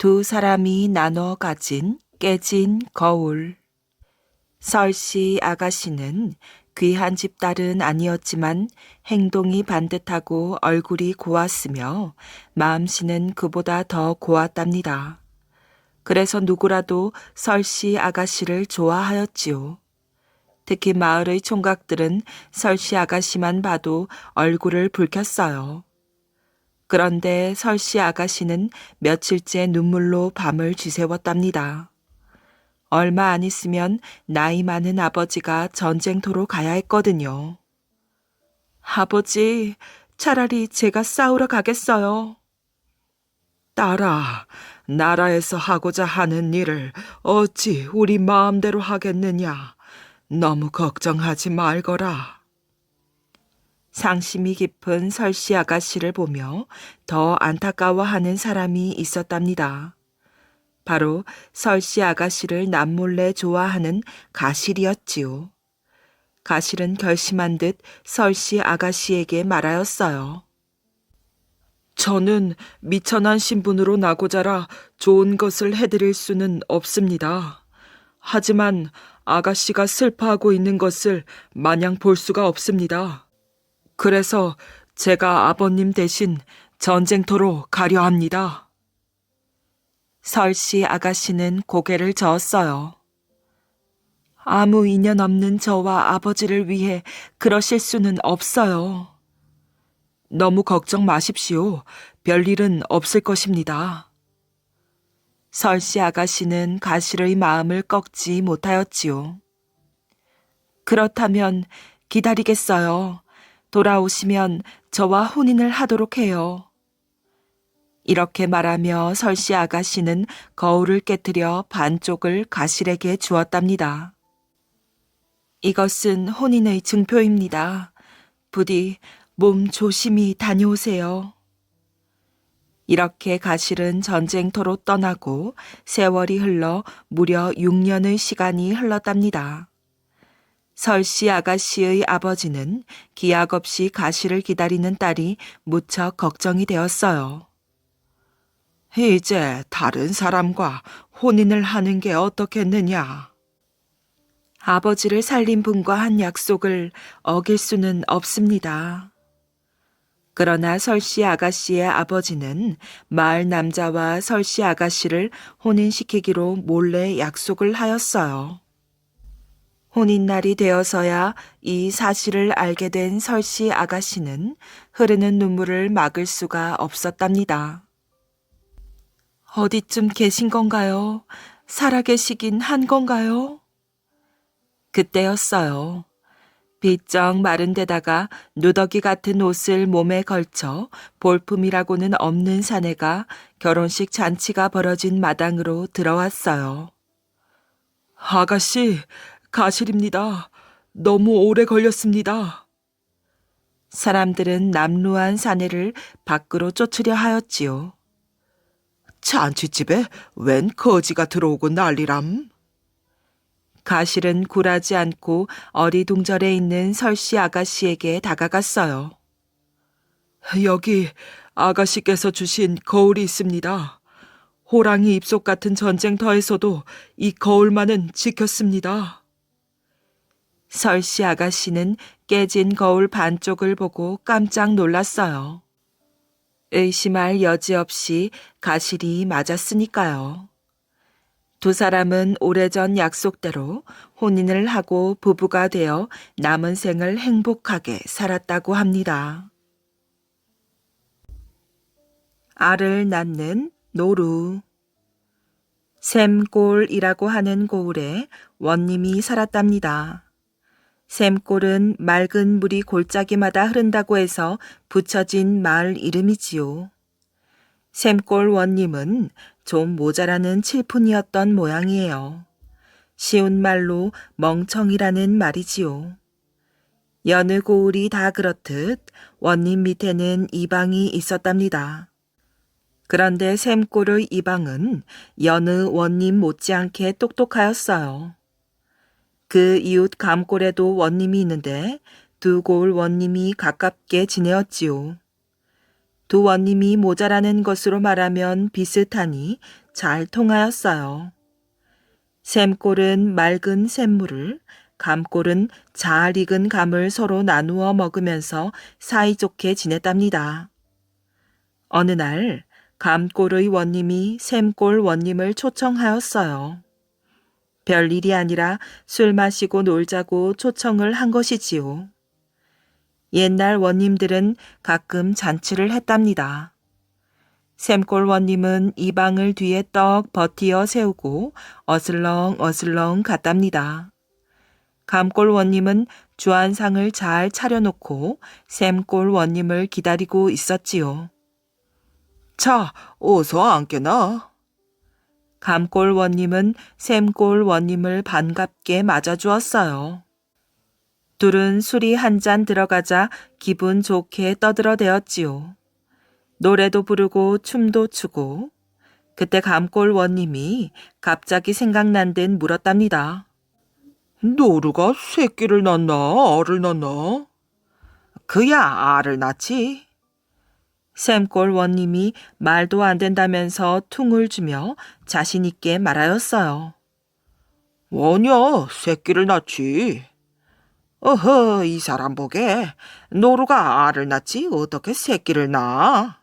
두 사람이 나눠 가진 깨진 거울. 설씨 아가씨는 귀한 집 딸은 아니었지만 행동이 반듯하고 얼굴이 고왔으며 마음씨는 그보다 더 고왔답니다. 그래서 누구라도 설씨 아가씨를 좋아하였지요. 특히 마을의 총각들은 설씨 아가씨만 봐도 얼굴을 붉혔어요. 그런데 설씨 아가씨는 며칠째 눈물로 밤을 지새웠답니다. 얼마 안 있으면 나이 많은 아버지가 전쟁터로 가야 했거든요. 아버지, 차라리 제가 싸우러 가겠어요. 딸아, 나라에서 하고자 하는 일을 어찌 우리 마음대로 하겠느냐. 너무 걱정하지 말거라. 상심이 깊은 설씨 아가씨를 보며 더 안타까워하는 사람이 있었답니다. 바로 설씨 아가씨를 남몰래 좋아하는 가실이었지요. 가실은 결심한 듯 설씨 아가씨에게 말하였어요. 저는 미천한 신분으로 나고 자라 좋은 것을 해드릴 수는 없습니다. 하지만 아가씨가 슬퍼하고 있는 것을 마냥 볼 수가 없습니다. 그래서 제가 아버님 대신 전쟁터로 가려 합니다. 설씨 아가씨는 고개를 저었어요. 아무 인연 없는 저와 아버지를 위해 그러실 수는 없어요. 너무 걱정 마십시오. 별일은 없을 것입니다. 설씨 아가씨는 가실의 마음을 꺾지 못하였지요. 그렇다면 기다리겠어요. 돌아오시면 저와 혼인을 하도록 해요. 이렇게 말하며 설씨 아가씨는 거울을 깨뜨려 반쪽을 가실에게 주었답니다. 이것은 혼인의 증표입니다. 부디 몸 조심히 다녀오세요. 이렇게 가실은 전쟁터로 떠나고 세월이 흘러 무려 6년의 시간이 흘렀답니다. 설씨 아가씨의 아버지는 기약 없이 가실을 기다리는 딸이 무척 걱정이 되었어요. 이제 다른 사람과 혼인을 하는 게 어떻겠느냐? 아버지를 살린 분과 한 약속을 어길 수는 없습니다. 그러나 설씨 아가씨의 아버지는 마을 남자와 설씨 아가씨를 혼인시키기로 몰래 약속을 하였어요. 혼인날이 되어서야 이 사실을 알게 된 설씨 아가씨는 흐르는 눈물을 막을 수가 없었답니다. 어디쯤 계신 건가요? 살아계시긴 한 건가요? 그때였어요. 비쩍 마른 데다가 누더기 같은 옷을 몸에 걸쳐 볼품이라고는 없는 사내가 결혼식 잔치가 벌어진 마당으로 들어왔어요. 아가씨, 가실입니다. 너무 오래 걸렸습니다. 사람들은 남루한 사내를 밖으로 쫓으려 하였지요. 잔치집에 웬 거지가 들어오고 난리람? 가실은 굴하지 않고 어리둥절해 있는 설씨 아가씨에게 다가갔어요. 여기 아가씨께서 주신 거울이 있습니다. 호랑이 입속 같은 전쟁터에서도 이 거울만은 지켰습니다. 설씨 아가씨는 깨진 거울 반쪽을 보고 깜짝 놀랐어요. 의심할 여지 없이 가실이 맞았으니까요. 두 사람은 오래전 약속대로 혼인을 하고 부부가 되어 남은 생을 행복하게 살았다고 합니다. 알을 낳는 노루. 샘골이라고 하는 고을에 원님이 살았답니다. 샘골은 맑은 물이 골짜기마다 흐른다고 해서 붙여진 마을 이름이지요. 샘골 원님은 좀 모자라는 칠푼이었던 모양이에요. 쉬운 말로 멍청이라는 말이지요. 여느 고을이 다 그렇듯 원님 밑에는 이방이 있었답니다. 그런데 샘골의 이방은 여느 원님 못지않게 똑똑하였어요. 그 이웃 감골에도 원님이 있는데 두 고을 원님이 가깝게 지내었지요. 두 원님이 모자라는 것으로 말하면 비슷하니 잘 통하였어요. 샘골은 맑은 샘물을, 감골은 잘 익은 감을 서로 나누어 먹으면서 사이좋게 지냈답니다. 어느 날 감골의 원님이 샘골 원님을 초청하였어요. 별일이 아니라 술 마시고 놀자고 초청을 한 것이지요. 옛날 원님들은 가끔 잔치를 했답니다. 샘골 원님은 이방을 뒤에 떡 버티어 세우고 어슬렁 갔답니다. 감골 원님은 주안상을 잘 차려놓고 샘골 원님을 기다리고 있었지요. 자, 어서 앉게나. 감골 원님은 샘골 원님을 반갑게 맞아주었어요. 둘은 술이 한 잔 들어가자 기분 좋게 떠들어대었지요. 노래도 부르고 춤도 추고. 그때 감골 원님이 갑자기 생각난 듯 물었답니다. 노루가 새끼를 낳나 알을 낳나? 그야 알을 낳지. 샘골 원님이 말도 안 된다면서 퉁을 주며 자신 있게 말하였어요. 원여 새끼를 낳지. 어허, 이 사람 보게 노루가 알을 낳지 어떻게 새끼를 낳아?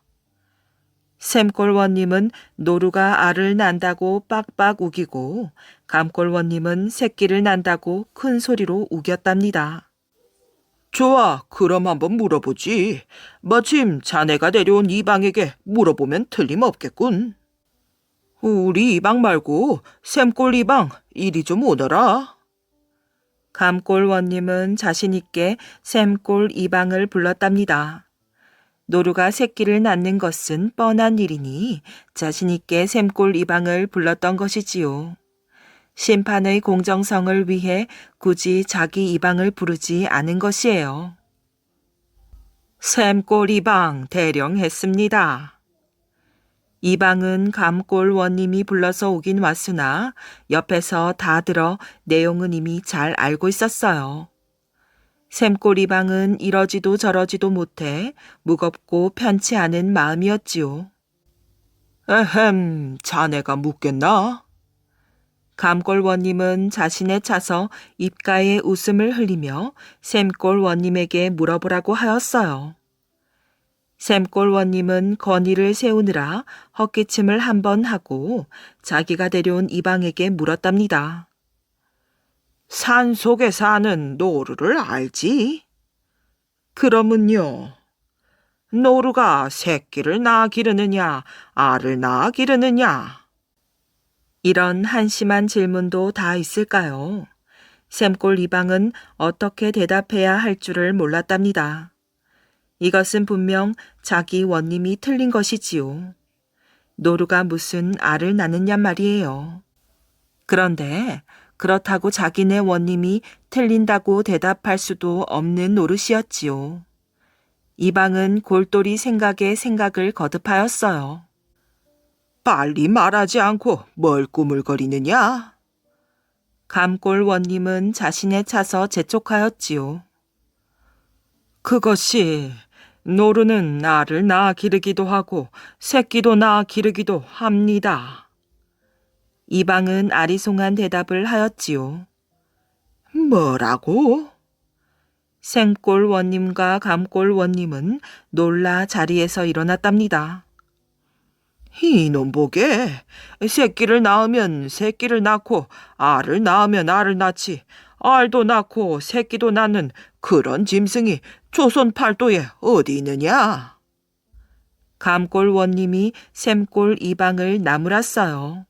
샘골 원님은 노루가 알을 낳는다고 빡빡 우기고 감골 원님은 새끼를 낳는다고 큰 소리로 우겼답니다. 좋아, 그럼 한번 물어보지. 마침 자네가 데려온 이방에게 물어보면 틀림없겠군. 우리 이방 말고 샘골 이방 이리 좀 오너라. 감골 원님은 자신 있게 샘골 이방을 불렀답니다. 노루가 새끼를 낳는 것은 뻔한 일이니 자신 있게 샘골 이방을 불렀던 것이지요. 심판의 공정성을 위해 굳이 자기 이방을 부르지 않은 것이에요. 샘골 이방 대령했습니다. 이방은 감골 원님이 불러서 오긴 왔으나 옆에서 다 들어 내용은 이미 잘 알고 있었어요. 샘골 이방은 이러지도 저러지도 못해 무겁고 편치 않은 마음이었지요. 에헴, 자네가 묻겠나? 감골 원님은 자신의 차서 입가에 웃음을 흘리며 샘골 원님에게 물어보라고 하였어요. 샘골 원님은 건의를 세우느라 헛기침을 한 번 하고 자기가 데려온 이방에게 물었답니다. 산 속에 사는 노루를 알지? 그러면요. 노루가 새끼를 낳아 기르느냐, 알을 낳아 기르느냐? 이런 한심한 질문도 다 있을까요? 샘골 이방은 어떻게 대답해야 할 줄을 몰랐답니다. 이것은 분명 자기 원님이 틀린 것이지요. 노루가 무슨 알을 낳느냐 말이에요. 그런데 그렇다고 자기네 원님이 틀린다고 대답할 수도 없는 노릇이었지요. 이방은 골똘히 생각에 생각을 거듭하였어요. 빨리 말하지 않고 뭘 꾸물거리느냐? 감골 원님은 자신의 차서 재촉하였지요. 그것이 노루는 알을 낳아 기르기도 하고 새끼도 낳아 기르기도 합니다. 이방은 아리송한 대답을 하였지요. 뭐라고? 샘골 원님과 감골 원님은 놀라 자리에서 일어났답니다. 이놈 보게, 새끼를 낳으면 새끼를 낳고 알을 낳으면 알을 낳지 알도 낳고 새끼도 낳는 그런 짐승이 조선 팔도에 어디 있느냐? 감골 원님이 샘골 이방을 나무랐어요.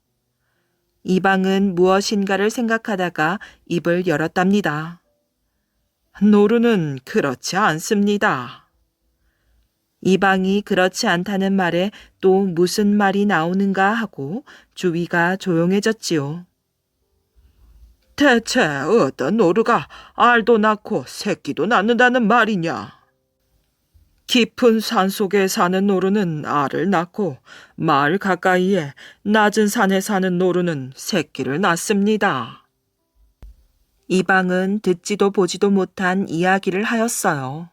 이방은 무엇인가를 생각하다가 입을 열었답니다. 노루는 그렇지 않습니다. 이방이 그렇지 않다는 말에 또 무슨 말이 나오는가 하고 주위가 조용해졌지요. 대체 어떤 노루가 알도 낳고 새끼도 낳는다는 말이냐? 깊은 산속에 사는 노루는 알을 낳고 마을 가까이에 낮은 산에 사는 노루는 새끼를 낳습니다. 이방은 듣지도 보지도 못한 이야기를 하였어요.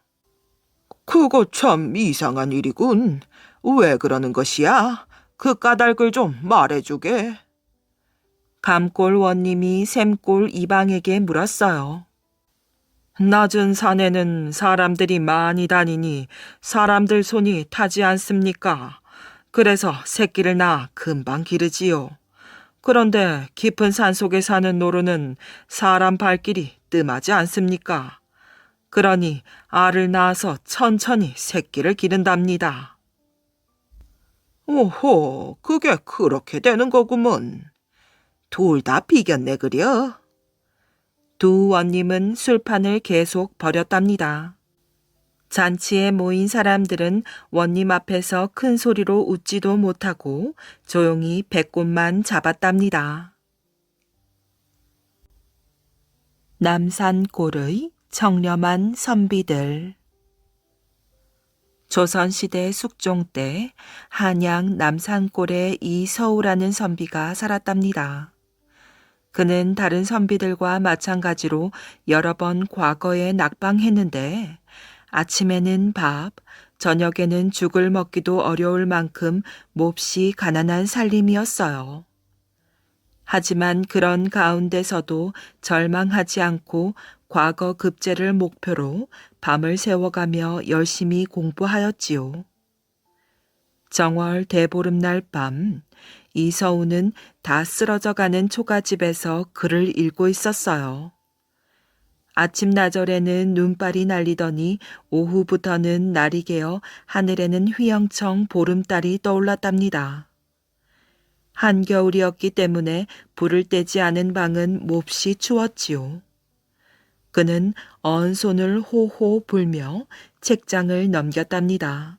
그거 참 이상한 일이군. 왜 그러는 것이야? 그 까닭을 좀 말해주게. 감골 원님이 샘골 이방에게 물었어요. 낮은 산에는 사람들이 많이 다니니 사람들 손이 타지 않습니까? 그래서 새끼를 낳아 금방 기르지요. 그런데 깊은 산속에 사는 노루는 사람 발길이 뜸하지 않습니까? 그러니 알을 낳아서 천천히 새끼를 기른답니다. 오호, 그게 그렇게 되는 거구먼. 둘 다 비겼네 그려. 두 원님은 술판을 계속 벌였답니다. 잔치에 모인 사람들은 원님 앞에서 큰 소리로 웃지도 못하고 조용히 배꼽만 잡았답니다. 남산골의 청렴한 선비들. 조선시대 숙종 때 한양 남산골에 이서우라는 선비가 살았답니다. 그는 다른 선비들과 마찬가지로 여러 번 과거에 낙방했는데 아침에는 밥, 저녁에는 죽을 먹기도 어려울 만큼 몹시 가난한 살림이었어요. 하지만 그런 가운데서도 절망하지 않고 과거 급제를 목표로 밤을 새워가며 열심히 공부하였지요. 정월 대보름날 밤, 이서우는 다 쓰러져가는 초가집에서 글을 읽고 있었어요. 아침나절에는 눈발이 날리더니 오후부터는 날이 개어 하늘에는 휘영청 보름달이 떠올랐답니다. 한겨울이었기 때문에 불을 떼지 않은 방은 몹시 추웠지요. 그는 언 손을 호호 불며 책장을 넘겼답니다.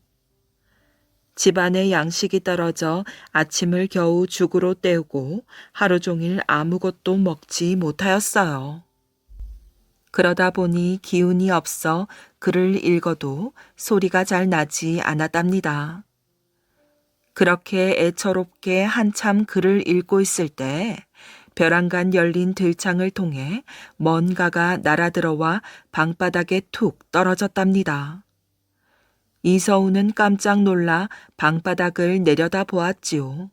집안에 양식이 떨어져 아침을 겨우 죽으로 때우고 하루 종일 아무것도 먹지 못하였어요. 그러다 보니 기운이 없어 글을 읽어도 소리가 잘 나지 않았답니다. 그렇게 애처롭게 한참 글을 읽고 있을 때 벼랑간 열린 들창을 통해 뭔가가 날아들어와 방바닥에 툭 떨어졌답니다. 이서우는 깜짝 놀라 방바닥을 내려다 보았지요.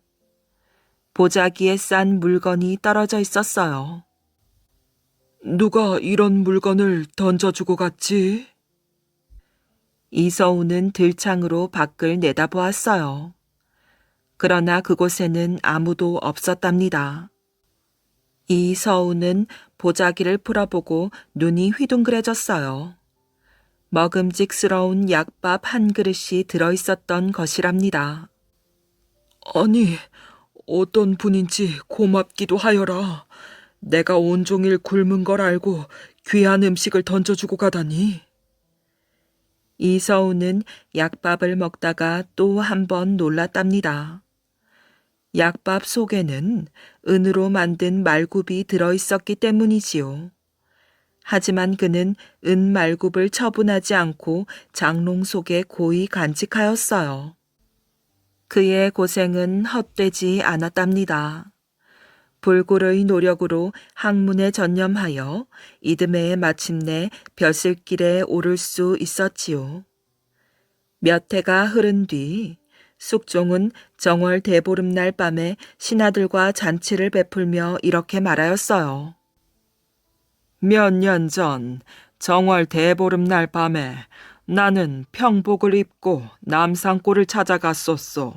보자기에 싼 물건이 떨어져 있었어요. 누가 이런 물건을 던져주고 갔지? 이서우는 들창으로 밖을 내다보았어요. 그러나 그곳에는 아무도 없었답니다. 이서우는 보자기를 풀어보고 눈이 휘둥그레졌어요. 먹음직스러운 약밥 한 그릇이 들어있었던 것이랍니다. 아니, 어떤 분인지 고맙기도 하여라. 내가 온종일 굶은 걸 알고 귀한 음식을 던져주고 가다니. 이서우는 약밥을 먹다가 또 한 번 놀랐답니다. 약밥 속에는 은으로 만든 말굽이 들어있었기 때문이지요. 하지만 그는 은 말굽을 처분하지 않고 장롱 속에 고이 간직하였어요. 그의 고생은 헛되지 않았답니다. 불굴의 노력으로 학문에 전념하여 이듬해에 마침내 벼슬길에 오를 수 있었지요. 몇 해가 흐른 뒤 숙종은 정월 대보름날 밤에 신하들과 잔치를 베풀며 이렇게 말하였어요. 몇 년 전 정월 대보름날 밤에 나는 평복을 입고 남산골을 찾아갔었소.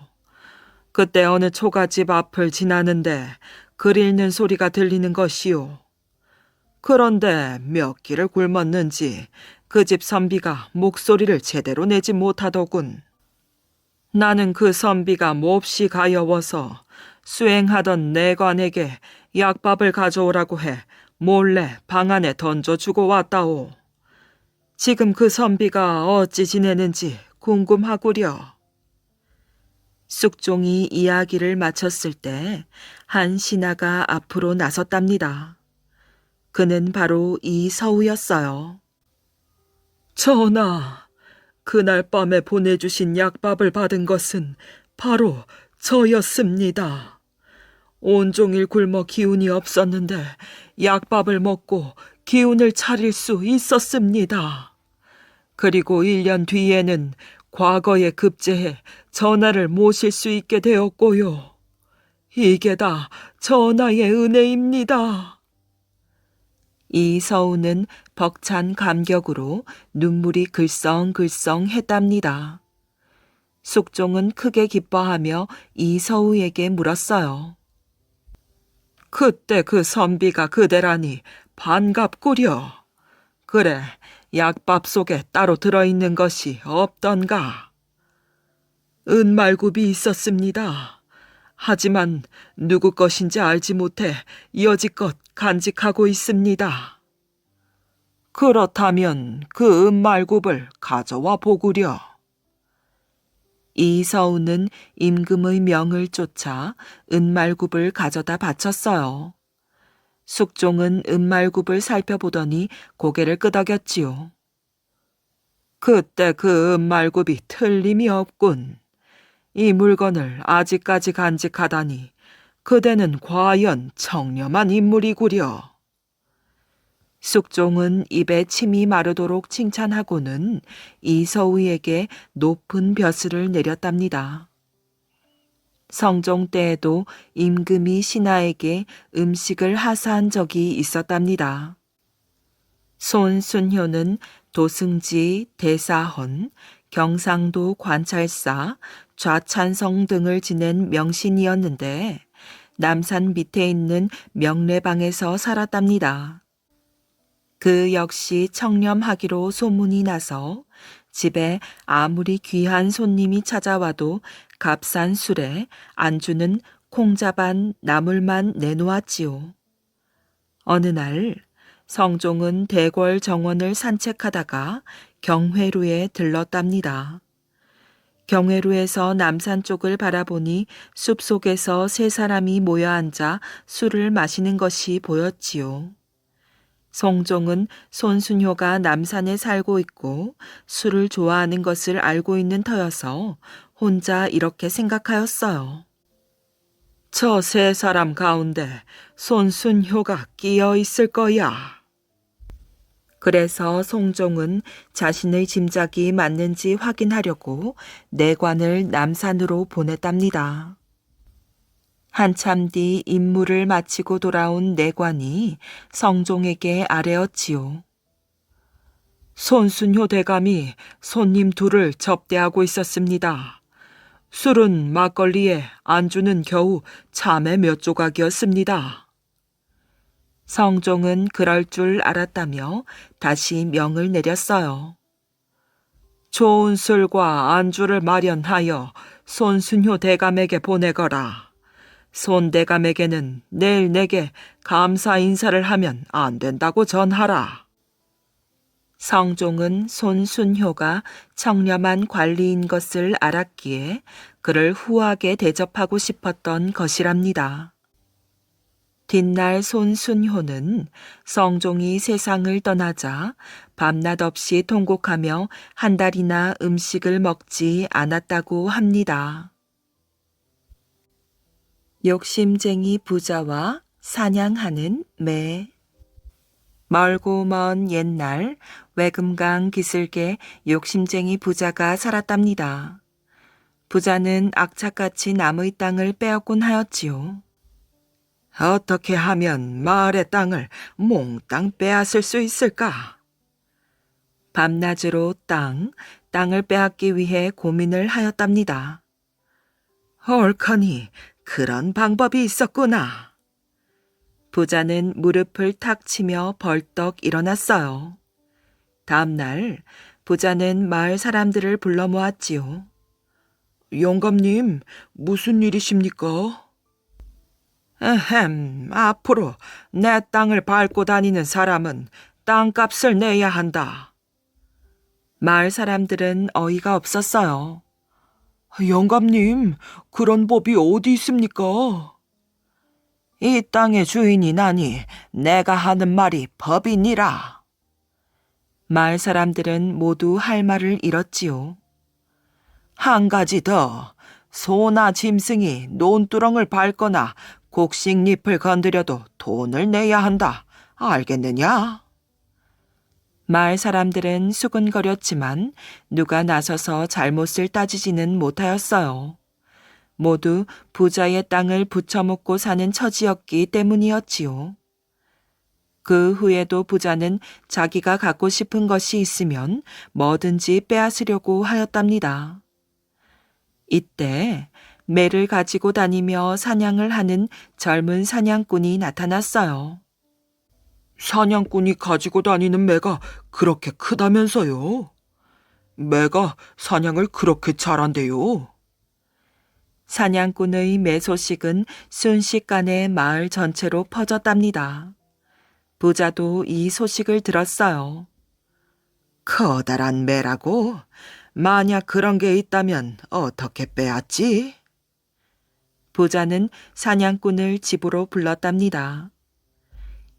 그때 어느 초가집 앞을 지나는데 글 읽는 소리가 들리는 것이요. 그런데 몇 길을 굶었는지 그 집 선비가 목소리를 제대로 내지 못하더군. 나는 그 선비가 몹시 가여워서 수행하던 내관에게 약밥을 가져오라고 해 몰래 방 안에 던져주고 왔다오. 지금 그 선비가 어찌 지내는지 궁금하구려. 숙종이 이야기를 마쳤을 때 한 신하가 앞으로 나섰답니다. 그는 바로 이서우였어요. 전하, 그날 밤에 보내주신 약밥을 받은 것은 바로 저였습니다. 온종일 굶어 기운이 없었는데 약밥을 먹고 기운을 차릴 수 있었습니다. 그리고 1년 뒤에는 과거에 급제해 전하를 모실 수 있게 되었고요. 이게 다 전하의 은혜입니다. 이서우는 벅찬 감격으로 눈물이 글썽글썽했답니다. 숙종은 크게 기뻐하며 이서우에게 물었어요. 그때 그 선비가 그대라니 반갑구려. 그래, 약밥 속에 따로 들어있는 것이 없던가. 은말굽이 있었습니다. 하지만 누구 것인지 알지 못해 여지껏 간직하고 있습니다. 그렇다면 그 은말굽을 가져와 보구려. 이서우는 임금의 명을 쫓아 은말굽을 가져다 바쳤어요. 숙종은 은말굽을 살펴보더니 고개를 끄덕였지요. 그때 그 은말굽이 틀림이 없군. 이 물건을 아직까지 간직하다니 그대는 과연 청렴한 인물이구려. 숙종은 입에 침이 마르도록 칭찬하고는 이서우에게 높은 벼슬을 내렸답니다. 성종 때에도 임금이 신하에게 음식을 하사한 적이 있었답니다. 손순효는 도승지, 대사헌, 경상도 관찰사, 좌찬성 등을 지낸 명신이었는데 남산 밑에 있는 명례방에서 살았답니다. 그 역시 청렴하기로 소문이 나서 집에 아무리 귀한 손님이 찾아와도 값싼 술에 안주는 콩자반 나물만 내놓았지요. 어느 날 성종은 대궐 정원을 산책하다가 경회루에 들렀답니다. 경회루에서 남산 쪽을 바라보니 숲속에서 세 사람이 모여 앉아 술을 마시는 것이 보였지요. 성종은 손순효가 남산에 살고 있고 술을 좋아하는 것을 알고 있는 터여서 혼자 이렇게 생각하였어요. 저 세 사람 가운데 손순효가 끼어 있을 거야. 그래서 성종은 자신의 짐작이 맞는지 확인하려고 내관을 남산으로 보냈답니다. 한참 뒤 임무를 마치고 돌아온 내관이 성종에게 아뢰었지요. 손순효 대감이 손님 둘을 접대하고 있었습니다. 술은 막걸리에 안주는 겨우 참외 몇 조각이었습니다. 성종은 그럴 줄 알았다며 다시 명을 내렸어요. 좋은 술과 안주를 마련하여 손순효 대감에게 보내거라. 손 대감에게는 내일 내게 감사 인사를 하면 안 된다고 전하라. 성종은 손순효가 청렴한 관리인 것을 알았기에 그를 후하게 대접하고 싶었던 것이랍니다. 뒷날 손순효는 성종이 세상을 떠나자 밤낮 없이 통곡하며 한 달이나 음식을 먹지 않았다고 합니다. 욕심쟁이 부자와 사냥하는 매. 멀고 먼 옛날 외금강 기슭에 욕심쟁이 부자가 살았답니다. 부자는 악착같이 남의 땅을 빼앗곤 하였지요. 어떻게 하면 마을의 땅을 몽땅 빼앗을 수 있을까? 밤낮으로 땅을 빼앗기 위해 고민을 하였답니다. 옳거니 그런 방법이 있었구나. 부자는 무릎을 탁 치며 벌떡 일어났어요. 다음 날 부자는 마을 사람들을 불러 모았지요. 영감님, 무슨 일이십니까? 앞으로 내 땅을 밟고 다니는 사람은 땅값을 내야 한다. 마을 사람들은 어이가 없었어요. 영감님, 그런 법이 어디 있습니까? 이 땅의 주인이 나니 내가 하는 말이 법이니라. 마을 사람들은 모두 할 말을 잃었지요. 한 가지 더, 소나 짐승이 논두렁을 밟거나 곡식잎을 건드려도 돈을 내야 한다. 알겠느냐? 마을 사람들은 수군거렸지만 누가 나서서 잘못을 따지지는 못하였어요. 모두 부자의 땅을 부쳐먹고 사는 처지였기 때문이었지요. 그 후에도 부자는 자기가 갖고 싶은 것이 있으면 뭐든지 빼앗으려고 하였답니다. 이때 매를 가지고 다니며 사냥을 하는 젊은 사냥꾼이 나타났어요. 사냥꾼이 가지고 다니는 매가 그렇게 크다면서요? 매가 사냥을 그렇게 잘한대요. 사냥꾼의 매 소식은 순식간에 마을 전체로 퍼졌답니다. 부자도 이 소식을 들었어요. 커다란 매라고? 만약 그런 게 있다면 어떻게 빼앗지? 부자는 사냥꾼을 집으로 불렀답니다.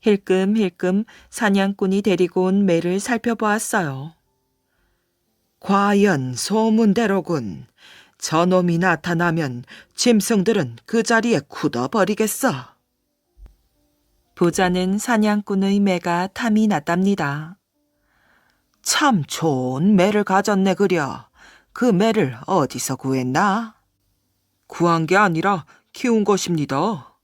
힐끔힐끔 사냥꾼이 데리고 온 매를 살펴보았어요. 과연 소문대로군. 저놈이 나타나면 짐승들은 그 자리에 굳어버리겠어. 부자는 사냥꾼의 매가 탐이 났답니다. 참 좋은 매를 가졌네 그려. 그 매를 어디서 구했나? 구한 게 아니라 키운 것입니다.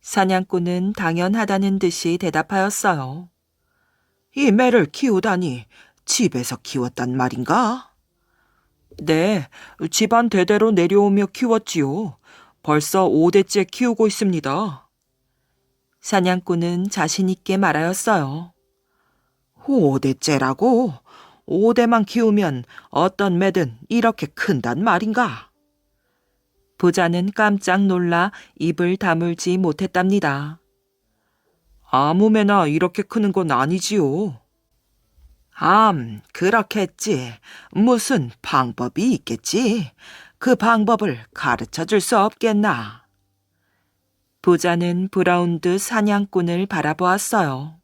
사냥꾼은 당연하다는 듯이 대답하였어요. 이 매를 키우다니 집에서 키웠단 말인가? 네, 집안 대대로 내려오며 키웠지요. 벌써 5대째 키우고 있습니다. 사냥꾼은 자신 있게 말하였어요. 5대째라고? 5대만 키우면 어떤 매든 이렇게 큰단 말인가? 부자는 깜짝 놀라 입을 다물지 못했답니다. 아무 매나 이렇게 크는 건 아니지요. 그렇겠지. 무슨 방법이 있겠지. 그 방법을 가르쳐 줄 수 없겠나? 부자는 브라운드 사냥꾼을 바라보았어요.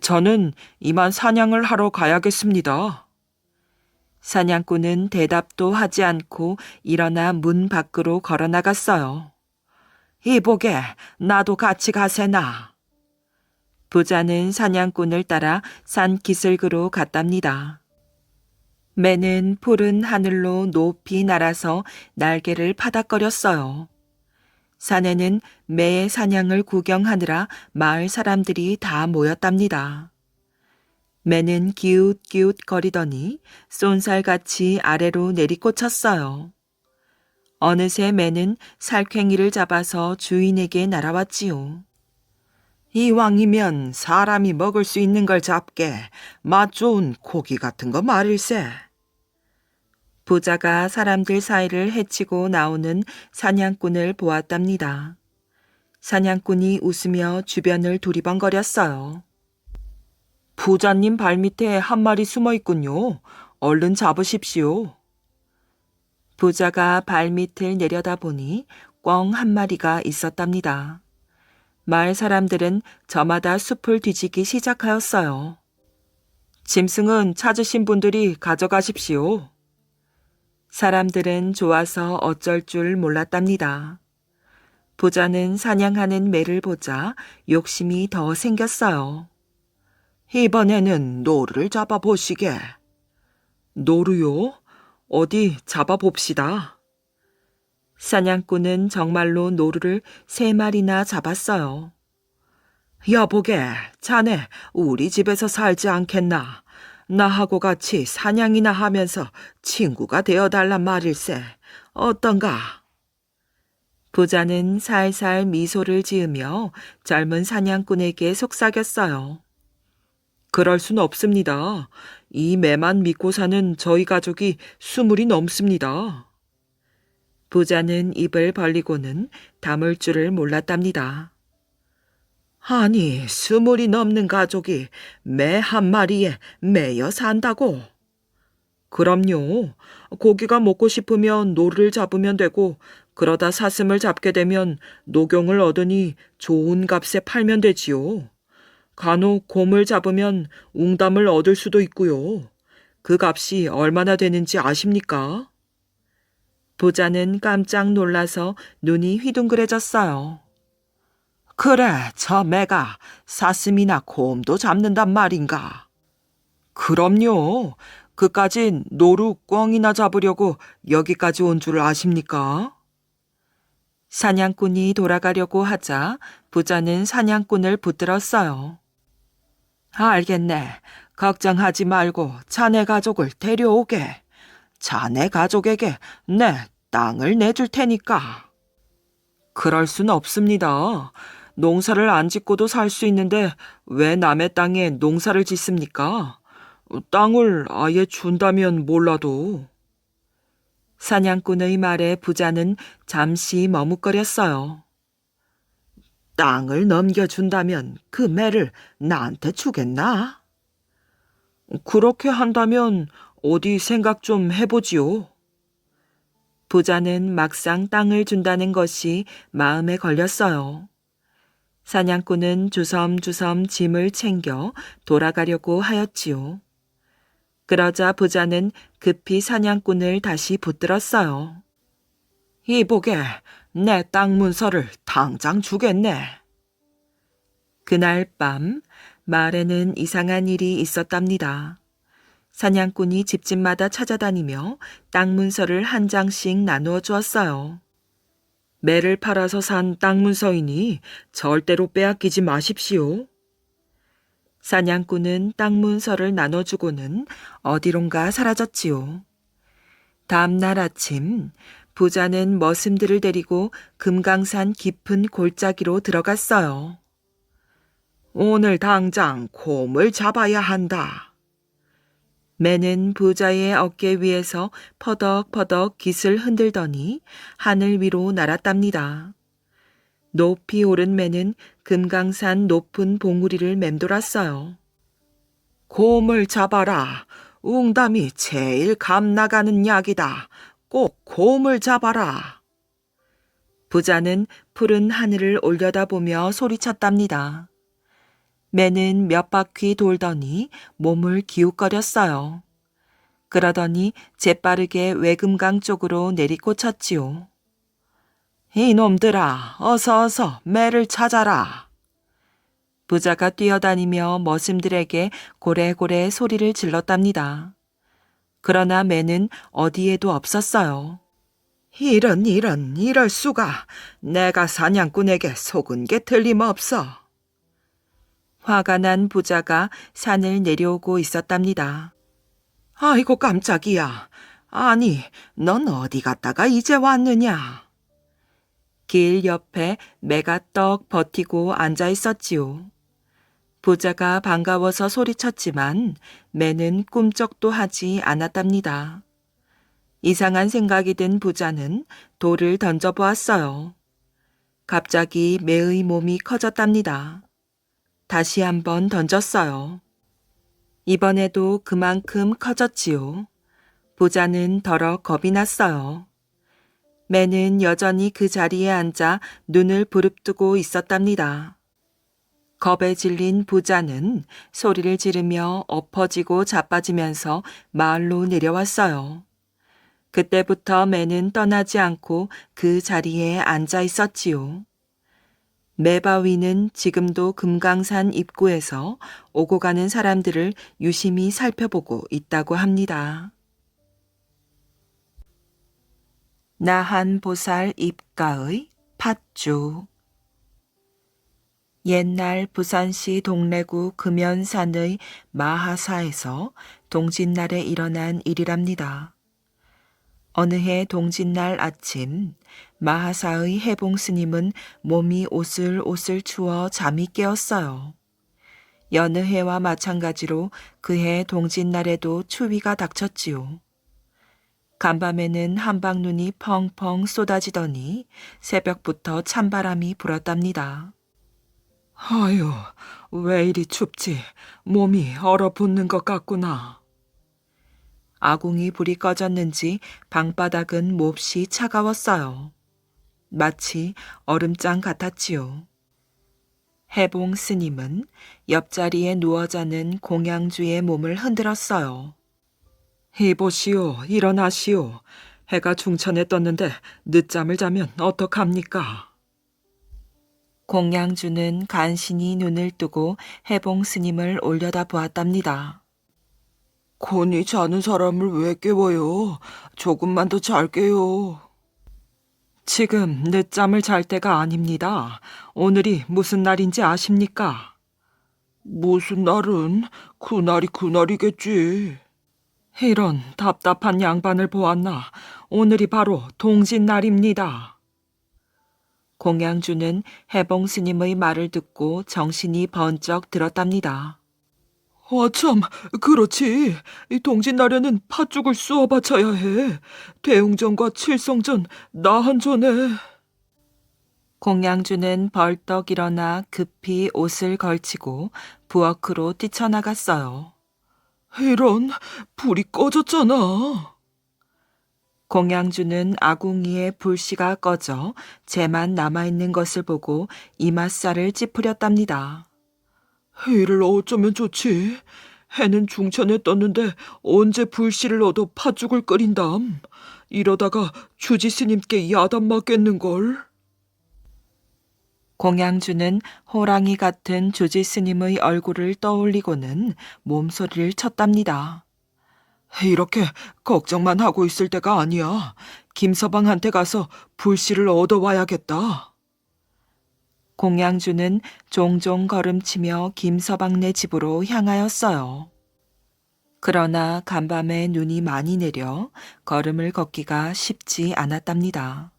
저는 이만 사냥을 하러 가야겠습니다. 사냥꾼은 대답도 하지 않고 일어나 문 밖으로 걸어 나갔어요. 이보게, 나도 같이 가세나. 부자는 사냥꾼을 따라 산 기슭으로 갔답니다. 매는 푸른 하늘로 높이 날아서 날개를 파닥거렸어요. 산에는 매의 사냥을 구경하느라 마을 사람들이 다 모였답니다. 매는 기웃기웃 거리더니 쏜살같이 아래로 내리꽂혔어요. 어느새 매는 살쾡이를 잡아서 주인에게 날아왔지요. 이왕이면 사람이 먹을 수 있는 걸 잡게 맛 좋은 고기 같은 거 말일세. 부자가 사람들 사이를 헤치고 나오는 사냥꾼을 보았답니다. 사냥꾼이 웃으며 주변을 두리번거렸어요. 부자님 발밑에 한 마리 숨어 있군요. 얼른 잡으십시오. 부자가 발밑을 내려다보니 꿩 한 마리가 있었답니다. 마을 사람들은 저마다 숲을 뒤지기 시작하였어요. 짐승은 찾으신 분들이 가져가십시오. 사람들은 좋아서 어쩔 줄 몰랐답니다. 부자는 사냥하는 매를 보자 욕심이 더 생겼어요. 이번에는 노루를 잡아보시게. 노루요? 어디 잡아봅시다. 사냥꾼은 정말로 노루를 3마리나 잡았어요. 여보게, 자네 우리 집에서 살지 않겠나? 나하고 같이 사냥이나 하면서 친구가 되어달란 말일세. 어떤가? 부자는 살살 미소를 지으며 젊은 사냥꾼에게 속삭였어요. 그럴 순 없습니다. 이 매만 믿고 사는 저희 가족이 20이 넘습니다. 부자는 입을 벌리고는 담을 줄을 몰랐답니다. 아니, 20이 넘는 가족이 매 한 마리에 매여 산다고? 그럼요. 고기가 먹고 싶으면 노루를 잡으면 되고 그러다 사슴을 잡게 되면 녹용을 얻으니 좋은 값에 팔면 되지요. 간혹 곰을 잡으면 웅담을 얻을 수도 있고요. 그 값이 얼마나 되는지 아십니까? 부자는 깜짝 놀라서 눈이 휘둥그레졌어요. 그래, 저 매가 사슴이나 곰도 잡는단 말인가? 그럼요. 그까진 노루 꿩이나 잡으려고 여기까지 온 줄 아십니까? 사냥꾼이 돌아가려고 하자 부자는 사냥꾼을 붙들었어요. 알겠네. 걱정하지 말고 자네 가족을 데려오게. 자네 가족에게 내 땅을 내줄 테니까. 그럴 순 없습니다. 농사를 안 짓고도 살 수 있는데 왜 남의 땅에 농사를 짓습니까? 땅을 아예 준다면 몰라도. 사냥꾼의 말에 부자는 잠시 머뭇거렸어요. 땅을 넘겨준다면 그 매를 나한테 주겠나? 그렇게 한다면 어디 생각 좀 해보지요. 부자는 막상 땅을 준다는 것이 마음에 걸렸어요. 사냥꾼은 주섬주섬 짐을 챙겨 돌아가려고 하였지요. 그러자 부자는 급히 사냥꾼을 다시 붙들었어요. 이보게, 내 땅 문서를 당장 주겠네. 그날 밤 마을에는 이상한 일이 있었답니다. 사냥꾼이 집집마다 찾아다니며 땅 문서를 한 장씩 나누어 주었어요. 매를 팔아서 산 땅 문서이니 절대로 빼앗기지 마십시오. 사냥꾼은 땅 문서를 나눠주고는 어디론가 사라졌지요. 다음 날 아침 부자는 머슴들을 데리고 금강산 깊은 골짜기로 들어갔어요. 오늘 당장 곰을 잡아야 한다. 매는 부자의 어깨 위에서 퍼덕퍼덕 깃을 흔들더니 하늘 위로 날았답니다. 높이 오른 매는 금강산 높은 봉우리를 맴돌았어요. 곰을 잡아라. 웅담이 제일 감 나가는 약이다. 꼭 곰을 잡아라. 부자는 푸른 하늘을 올려다보며 소리쳤답니다. 매는 몇 바퀴 돌더니 몸을 기웃거렸어요. 그러더니 재빠르게 외금강 쪽으로 내리꽂혔지요. 이놈들아, 어서 매를 찾아라. 부자가 뛰어다니며 머슴들에게 고래고래 소리를 질렀답니다. 그러나 매는 어디에도 없었어요. 이럴 수가. 내가 사냥꾼에게 속은 게 틀림없어. 화가 난 부자가 산을 내려오고 있었답니다. 아이고 깜짝이야. 아니, 넌 어디 갔다가 이제 왔느냐? 길 옆에 매가 떡 버티고 앉아 있었지요. 부자가 반가워서 소리쳤지만 매는 꿈쩍도 하지 않았답니다. 이상한 생각이 든 부자는 돌을 던져보았어요. 갑자기 매의 몸이 커졌답니다. 다시 한번 던졌어요. 이번에도 그만큼 커졌지요. 부자는 더러 겁이 났어요. 매는 여전히 그 자리에 앉아 눈을 부릅뜨고 있었답니다. 겁에 질린 부자는 소리를 지르며 엎어지고 자빠지면서 마을로 내려왔어요. 그때부터 매는 떠나지 않고 그 자리에 앉아 있었지요. 매바위는 지금도 금강산 입구에서 오고 가는 사람들을 유심히 살펴보고 있다고 합니다. 나한보살 입가의 팥죽. 옛날 부산시 동래구 금연산의 마하사에서 동짓날에 일어난 일이랍니다. 어느 해 동짓날 아침 마하사의 해봉 스님은 몸이 오슬오슬 추워 잠이 깨었어요. 여느 해와 마찬가지로 그해 동짓날에도 추위가 닥쳤지요. 간밤에는 한방눈이 펑펑 쏟아지더니 새벽부터 찬바람이 불었답니다. 아유, 왜 이리 춥지? 몸이 얼어붙는 것 같구나. 아궁이 불이 꺼졌는지 방바닥은 몹시 차가웠어요. 마치 얼음장 같았지요. 해봉 스님은 옆자리에 누워 자는 공양주의 몸을 흔들었어요. 이보시오, 일어나시오. 해가 중천에 떴는데 늦잠을 자면 어떡합니까? 공양주는 간신히 눈을 뜨고 해봉 스님을 올려다 보았답니다. 곤히 자는 사람을 왜 깨워요? 조금만 더 잘게요. 지금 늦잠을 잘 때가 아닙니다. 오늘이 무슨 날인지 아십니까? 무슨 날은 그날이 그날이겠지. 이런 답답한 양반을 보았나. 오늘이 바로 동짓날입니다. 공양주는 해봉 스님의 말을 듣고 정신이 번쩍 들었답니다. 참, 그렇지. 이 동짓날에는 팥죽을 쑤어 바쳐야 해. 대웅전과 칠성전, 나한전에. 공양주는 벌떡 일어나 급히 옷을 걸치고 부엌으로 뛰쳐나갔어요. 이런, 불이 꺼졌잖아. 공양주는 아궁이에 불씨가 꺼져 재만 남아있는 것을 보고 이맛살을 찌푸렸답니다. 이를 어쩌면 좋지? 해는 중천에 떴는데 언제 불씨를 얻어 팥죽을 끓인담? 이러다가 주지 스님께 야단 맞겠는걸? 공양주는 호랑이 같은 주지 스님의 얼굴을 떠올리고는 몸소리를 쳤답니다. 이렇게 걱정만 하고 있을 때가 아니야. 김서방한테 가서 불씨를 얻어와야겠다. 공양주는 종종 걸음치며 김서방네 집으로 향하였어요. 그러나 간밤에 눈이 많이 내려 걸음을 걷기가 쉽지 않았답니다.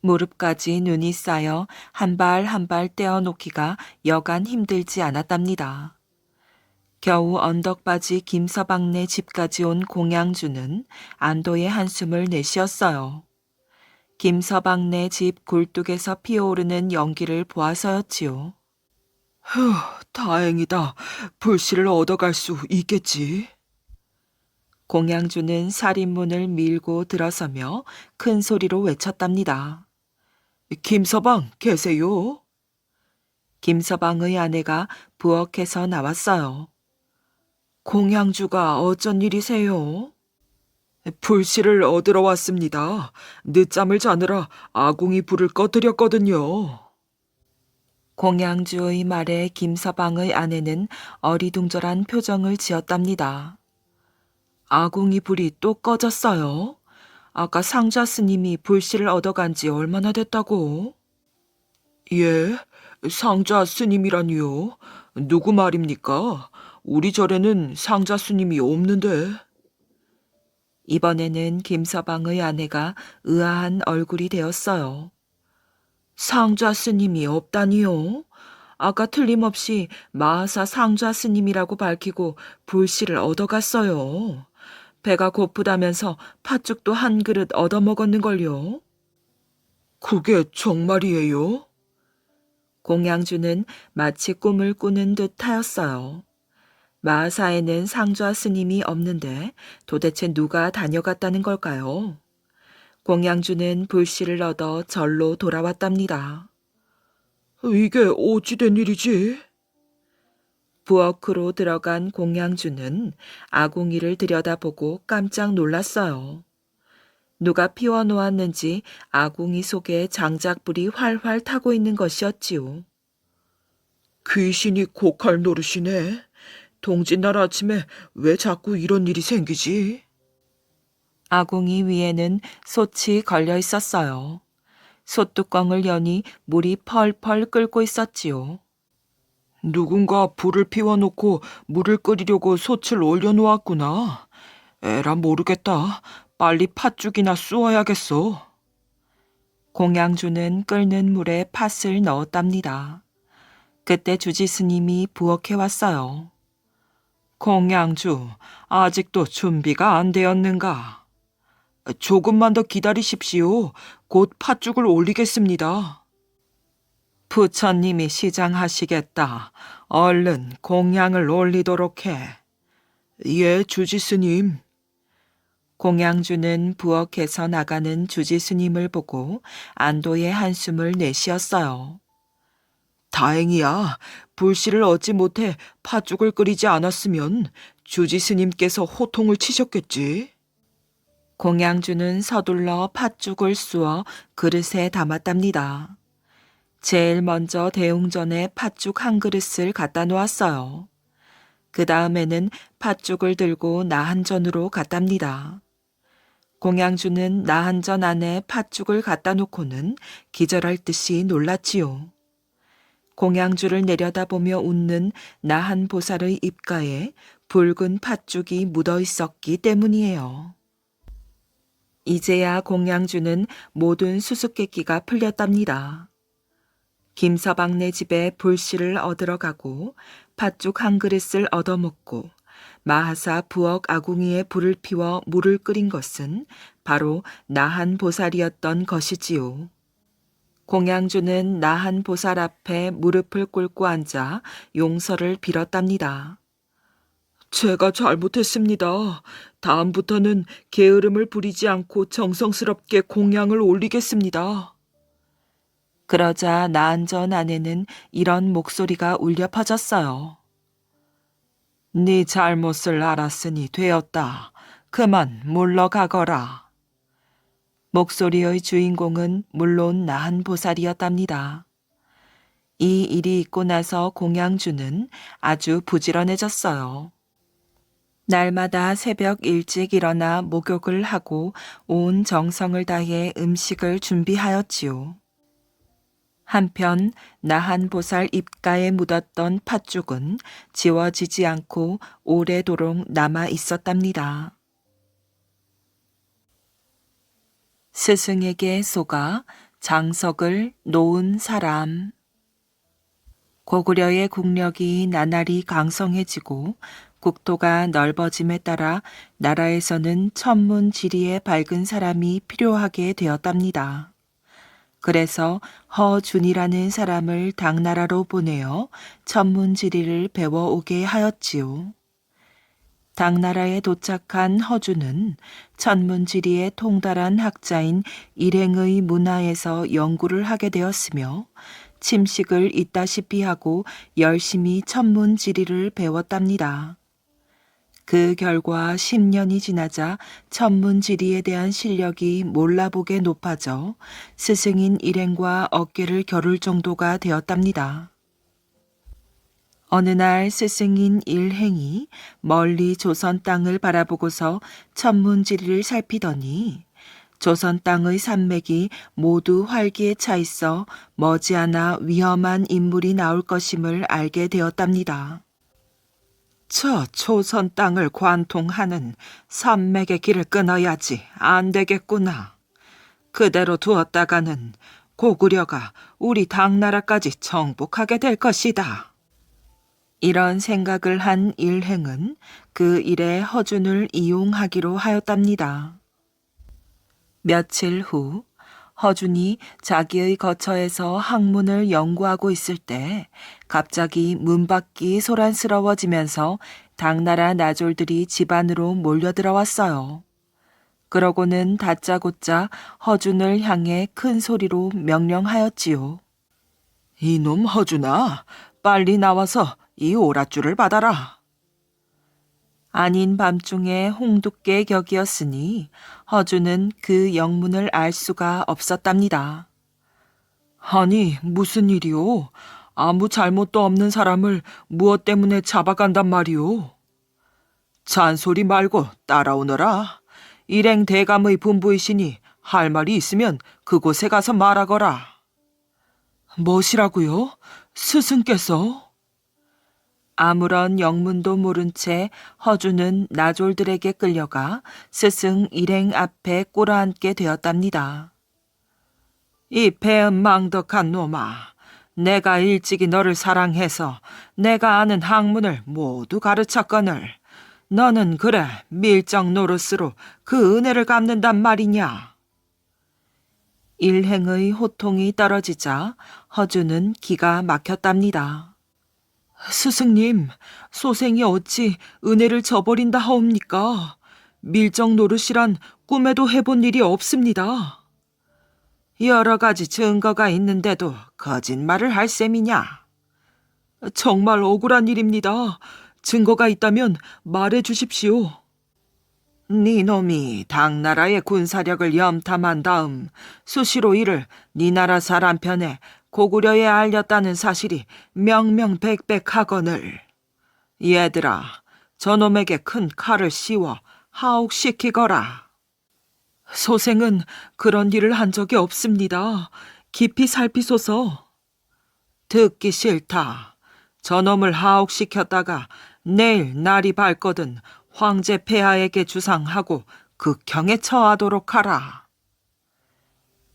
무릎까지 눈이 쌓여 한 발 한 발 떼어놓기가 여간 힘들지 않았답니다. 겨우 언덕바지 김서방네 집까지 온 공양주는 안도의 한숨을 내쉬었어요. 김서방네 집 굴뚝에서 피어오르는 연기를 보아서였지요. 다행이다. 불씨를 얻어갈 수 있겠지. 공양주는 살인문을 밀고 들어서며 큰 소리로 외쳤답니다. 김서방 계세요? 김서방의 아내가 부엌에서 나왔어요. 공양주가 어쩐 일이세요? 불씨를 얻으러 왔습니다. 늦잠을 자느라 아궁이 불을 꺼뜨렸거든요. 공양주의 말에 김서방의 아내는 어리둥절한 표정을 지었답니다. 아궁이 불이 또 꺼졌어요? 아까 상좌 스님이 불씨를 얻어간 지 얼마나 됐다고? 예, 상좌 스님이라니요? 누구 말입니까? 우리 절에는 상좌 스님이 없는데. 이번에는 김서방의 아내가 의아한 얼굴이 되었어요. 상좌 스님이 없다니요? 아까 틀림없이 마하사 상좌 스님이라고 밝히고 불씨를 얻어갔어요. 배가 고프다면서 팥죽도 한 그릇 얻어먹었는걸요. 그게 정말이에요? 공양주는 마치 꿈을 꾸는 듯 하였어요. 마하사에는 상좌 스님이 없는데 도대체 누가 다녀갔다는 걸까요? 공양주는 불씨를 얻어 절로 돌아왔답니다. 이게 어찌 된 일이지? 부엌으로 들어간 공양주는 아궁이를 들여다보고 깜짝 놀랐어요. 누가 피워놓았는지 아궁이 속에 장작불이 활활 타고 있는 것이었지요. 귀신이 고칼 노릇이네. 동짓날 아침에 왜 자꾸 이런 일이 생기지? 아궁이 위에는 솥이 걸려 있었어요. 솥뚜껑을 여니 물이 펄펄 끓고 있었지요. 누군가 불을 피워놓고 물을 끓이려고 솥을 올려놓았구나. 에라 모르겠다. 빨리 팥죽이나 쑤어야겠어. 공양주는 끓는 물에 팥을 넣었답니다. 그때 주지 스님이 부엌에 왔어요. 공양주, 아직도 준비가 안 되었는가? 조금만 더 기다리십시오. 곧 팥죽을 올리겠습니다. 부처님이 시장하시겠다. 얼른 공양을 올리도록 해. 예, 주지스님. 공양주는 부엌에서 나가는 주지스님을 보고 안도의 한숨을 내쉬었어요. 다행이야. 불씨를 얻지 못해 팥죽을 끓이지 않았으면 주지스님께서 호통을 치셨겠지. 공양주는 서둘러 팥죽을 쑤어 그릇에 담았답니다. 제일 먼저 대웅전에 팥죽 한 그릇을 갖다 놓았어요. 그 다음에는 팥죽을 들고 나한전으로 갔답니다. 공양주는 나한전 안에 팥죽을 갖다 놓고는 기절할 듯이 놀랐지요. 공양주를 내려다보며 웃는 나한 보살의 입가에 붉은 팥죽이 묻어 있었기 때문이에요. 이제야 공양주는 모든 수수께끼가 풀렸답니다. 김서방네 집에 불씨를 얻으러 가고 팥죽 한 그릇을 얻어먹고 마하사 부엌 아궁이에 불을 피워 물을 끓인 것은 바로 나한 보살이었던 것이지요. 공양주는 나한 보살 앞에 무릎을 꿇고 앉아 용서를 빌었답니다. 제가 잘못했습니다. 다음부터는 게으름을 부리지 않고 정성스럽게 공양을 올리겠습니다. 그러자 나한전 안에는 이런 목소리가 울려 퍼졌어요. 네 잘못을 알았으니 되었다. 그만 물러가거라. 목소리의 주인공은 물론 나한 보살이었답니다. 이 일이 있고 나서 공양주는 아주 부지런해졌어요. 날마다 새벽 일찍 일어나 목욕을 하고 온 정성을 다해 음식을 준비하였지요. 한편 나한 보살 입가에 묻었던 팥죽은 지워지지 않고 오래도록 남아 있었답니다. 스승에게 속아 장석을 놓은 사람. 고구려의 국력이 나날이 강성해지고 국토가 넓어짐에 따라 나라에서는 천문지리에 밝은 사람이 필요하게 되었답니다. 그래서 허준이라는 사람을 당나라로 보내어 천문지리를 배워오게 하였지요. 당나라에 도착한 허준은 천문지리에 통달한 학자인 일행의 문화에서 연구를 하게 되었으며 침식을 있다시피 하고 열심히 천문지리를 배웠답니다. 그 결과 10년이 지나자 천문지리에 대한 실력이 몰라보게 높아져 스승인 일행과 어깨를 겨룰 정도가 되었답니다. 어느 날 스승인 일행이 멀리 조선 땅을 바라보고서 천문지리를 살피더니 조선 땅의 산맥이 모두 활기에 차 있어 머지않아 위험한 인물이 나올 것임을 알게 되었답니다. 저 조선 땅을 관통하는 산맥의 길을 끊어야지 안 되겠구나. 그대로 두었다가는 고구려가 우리 당나라까지 정복하게 될 것이다. 이런 생각을 한 일행은 그 일에 허준을 이용하기로 하였답니다. 며칠 후 허준이 자기의 거처에서 학문을 연구하고 있을 때 갑자기 문 밖이 소란스러워지면서 당나라 나졸들이 집 안으로 몰려들어왔어요. 그러고는 다짜고짜 허준을 향해 큰 소리로 명령하였지요. 이놈 허준아, 빨리 나와서 이 오랏줄을 받아라. 아닌 밤중에 홍두깨 격이었으니 허준은 그 영문을 알 수가 없었답니다. 아니, 무슨 일이오? 아무 잘못도 없는 사람을 무엇 때문에 잡아간단 말이오? 잔소리 말고 따라오너라. 일행 대감의 분부이시니 할 말이 있으면 그곳에 가서 말하거라. 무엇이라고요? 스승께서? 아무런 영문도 모른 채 허준은 나졸들에게 끌려가 스승 일행 앞에 꿇어앉게 되었답니다. 이 배은망덕한 놈아, 내가 일찍이 너를 사랑해서 내가 아는 학문을 모두 가르쳤거늘 너는 그래 밀정 노릇으로 그 은혜를 갚는단 말이냐. 일행의 호통이 떨어지자 허준은 기가 막혔답니다. 스승님, 소생이 어찌 은혜를 저버린다 하옵니까? 밀정 노릇이란 꿈에도 해본 일이 없습니다. 여러 가지 증거가 있는데도 거짓말을 할 셈이냐? 정말 억울한 일입니다. 증거가 있다면 말해 주십시오. 네 놈이 당나라의 군사력을 염탐한 다음 수시로 이를 네 나라 사람 편에 고구려에 알렸다는 사실이 명명백백하거늘. 얘들아, 저놈에게 큰 칼을 씌워 하옥시키거라. 소생은 그런 일을 한 적이 없습니다. 깊이 살피소서. 듣기 싫다. 저놈을 하옥시켰다가 내일 날이 밝거든 황제 폐하에게 주상하고 극형에 처하도록 하라.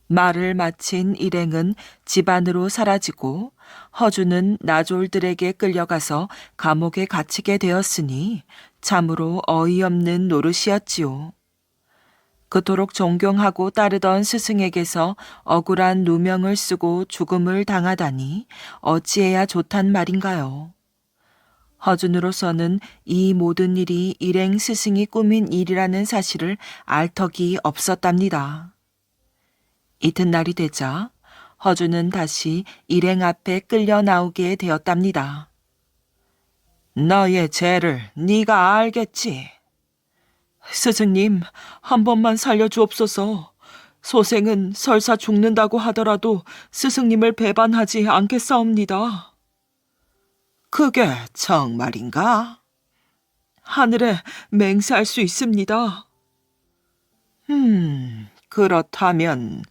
말을 마친 일행은 집 안으로 사라지고 허주는 나졸들에게 끌려가서 감옥에 갇히게 되었으니 참으로 어이없는 노릇이었지요. 그토록 존경하고 따르던 스승에게서 억울한 누명을 쓰고 죽음을 당하다니 어찌해야 좋단 말인가요? 허준으로서는 이 모든 일이 일행 스승이 꾸민 일이라는 사실을 알 턱이 없었답니다. 이튿날이 되자 허준은 다시 일행 앞에 끌려 나오게 되었답니다. 너의 죄를 네가 알겠지? 스승님, 한 번만 살려주옵소서. 소생은 설사 죽는다고 하더라도 스승님을 배반하지 않겠사옵니다. 그게 정말인가? 하늘에 맹세할 수 있습니다. 그렇다면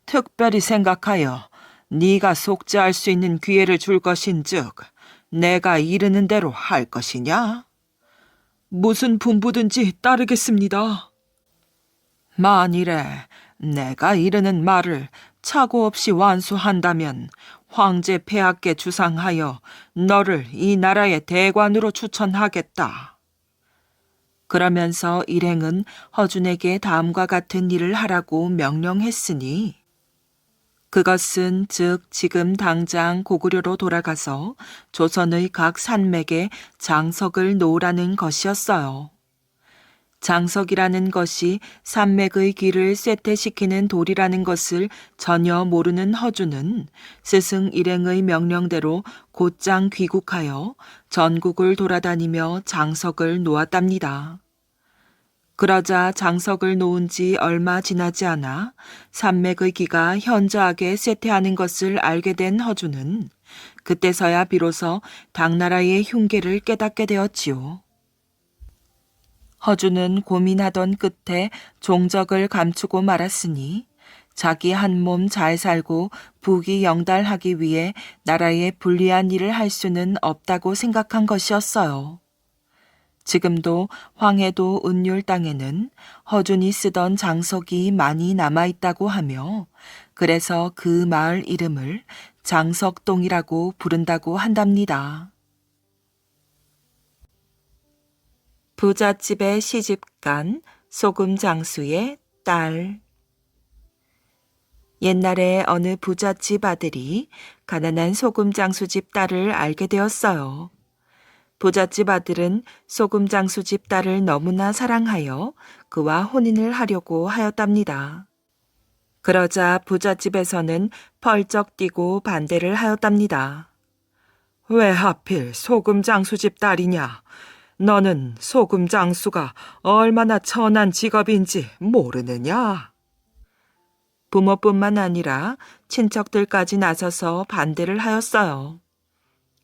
특별히 생각하여 네가 속죄할 수 있는 기회를 줄 것인즉 내가 이르는 대로 할 것이냐? 무슨 분부든지 따르겠습니다. 만일에 내가 이르는 말을 착오 없이 완수한다면 황제 폐하께 주상하여 너를 이 나라의 대관으로 추천하겠다. 그러면서 일행은 허준에게 다음과 같은 일을 하라고 명령했으니 그것은 즉 지금 당장 고구려로 돌아가서 조선의 각 산맥에 장석을 놓으라는 것이었어요. 장석이라는 것이 산맥의 길을 쇠퇴시키는 돌이라는 것을 전혀 모르는 허준은 스승 일행의 명령대로 곧장 귀국하여 전국을 돌아다니며 장석을 놓았답니다. 그러자 장석을 놓은 지 얼마 지나지 않아 산맥의 기가 현저하게 쇠퇴하는 것을 알게 된 허준은 그때서야 비로소 당나라의 흉계를 깨닫게 되었지요. 허준은 고민하던 끝에 종적을 감추고 말았으니 자기 한 몸 잘 살고 부귀 영달하기 위해 나라에 불리한 일을 할 수는 없다고 생각한 것이었어요. 지금도 황해도 은율 땅에는 허준이 쓰던 장석이 많이 남아있다고 하며 그래서 그 마을 이름을 장석동이라고 부른다고 한답니다. 부잣집에 시집간 소금 장수의 딸. 옛날에 어느 부잣집 아들이 가난한 소금 장수 집 딸을 알게 되었어요. 부잣집 아들은 소금 장수 집 딸을 너무나 사랑하여 그와 혼인을 하려고 하였답니다. 그러자 부잣집에서는 펄쩍 뛰고 반대를 하였답니다. 왜 하필 소금 장수 집 딸이냐? 너는 소금 장수가 얼마나 천한 직업인지 모르느냐? 부모뿐만 아니라 친척들까지 나서서 반대를 하였어요.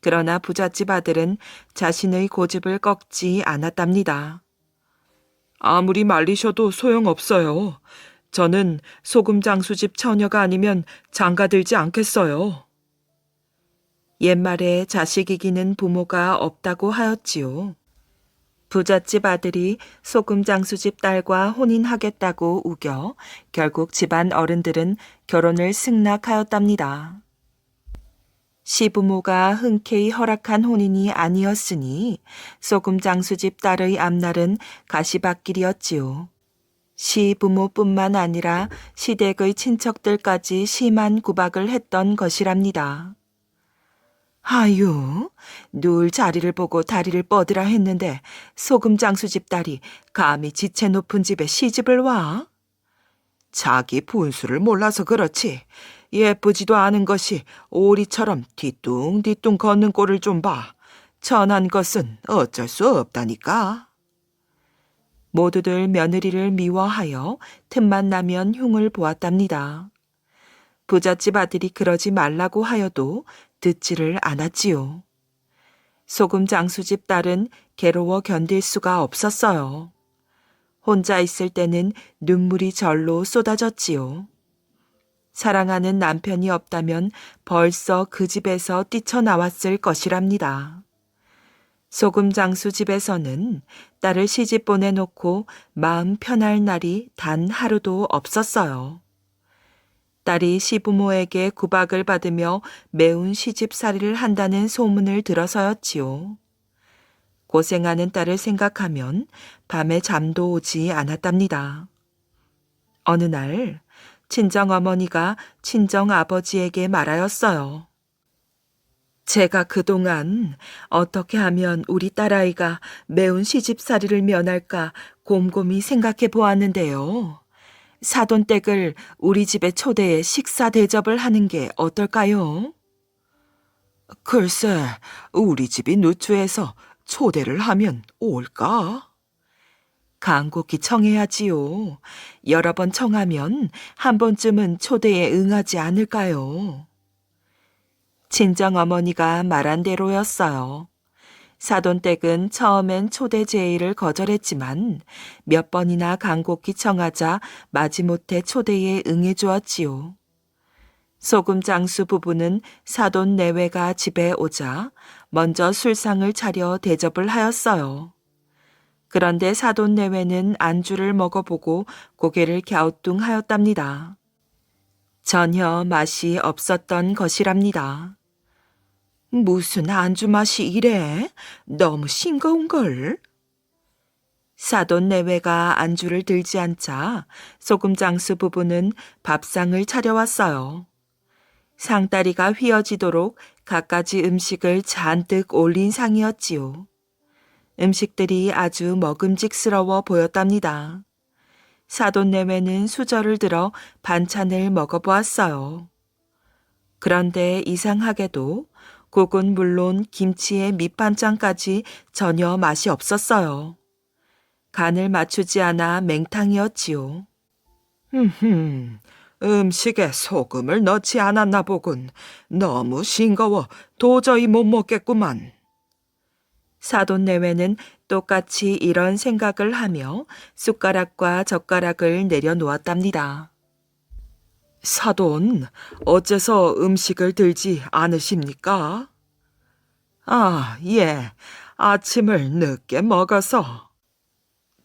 그러나 부잣집 아들은 자신의 고집을 꺾지 않았답니다. 아무리 말리셔도 소용없어요. 저는 소금 장수집 처녀가 아니면 장가들지 않겠어요. 옛말에 자식 이기는 부모가 없다고 하였지요. 부잣집 아들이 소금 장수집 딸과 혼인하겠다고 우겨 결국 집안 어른들은 결혼을 승낙하였답니다. 시부모가 흔쾌히 허락한 혼인이 아니었으니 소금 장수집 딸의 앞날은 가시밭길이었지요. 시부모뿐만 아니라 시댁의 친척들까지 심한 구박을 했던 것이랍니다. 아유, 누울 자리를 보고 다리를 뻗으라 했는데 소금 장수집 딸이 감히 지체 높은 집에 시집을 와? 자기 분수를 몰라서 그렇지. 예쁘지도 않은 것이 오리처럼 뒤뚱뒤뚱 걷는 꼴을 좀 봐. 천한 것은 어쩔 수 없다니까. 모두들 며느리를 미워하여 틈만 나면 흉을 보았답니다. 부잣집 아들이 그러지 말라고 하여도 듣지를 않았지요. 소금 장수집 딸은 괴로워 견딜 수가 없었어요. 혼자 있을 때는 눈물이 절로 쏟아졌지요. 사랑하는 남편이 없다면 벌써 그 집에서 뛰쳐나왔을 것이랍니다. 소금 장수 집에서는 딸을 시집 보내놓고 마음 편할 날이 단 하루도 없었어요. 딸이 시부모에게 구박을 받으며 매운 시집살이를 한다는 소문을 들어서였지요. 고생하는 딸을 생각하면 밤에 잠도 오지 않았답니다. 어느 날 친정어머니가 친정아버지에게 말하였어요. 제가 그동안 어떻게 하면 우리 딸아이가 매운 시집살이를 면할까 곰곰이 생각해 보았는데요. 사돈댁을 우리 집에 초대해 식사 대접을 하는 게 어떨까요? 글쎄, 우리 집이 누추해서 초대를 하면 올까? 간곡히 청해야지요. 여러 번 청하면 한 번쯤은 초대에 응하지 않을까요? 친정어머니가 말한 대로였어요. 사돈댁은 처음엔 초대 제의를 거절했지만 몇 번이나 간곡히 청하자 마지못해 초대에 응해주었지요. 소금 장수 부부는 사돈 내외가 집에 오자 먼저 술상을 차려 대접을 하였어요. 그런데 사돈 내외는 안주를 먹어보고 고개를 갸우뚱하였답니다. 전혀 맛이 없었던 것이랍니다. 무슨 안주 맛이 이래? 너무 싱거운걸? 사돈 내외가 안주를 들지 않자 소금 장수 부부는 밥상을 차려왔어요. 상다리가 휘어지도록 갖가지 음식을 잔뜩 올린 상이었지요. 음식들이 아주 먹음직스러워 보였답니다. 사돈 내외는 수저를 들어 반찬을 먹어보았어요. 그런데 이상하게도 국은 물론 김치에 밑반찬까지 전혀 맛이 없었어요. 간을 맞추지 않아 맹탕이었지요. 음식에 소금을 넣지 않았나 보군. 너무 싱거워 도저히 못 먹겠구만. 사돈 내외는 똑같이 이런 생각을 하며 숟가락과 젓가락을 내려놓았답니다. 사돈, 어째서 음식을 들지 않으십니까? 아, 예. 아침을 늦게 먹어서.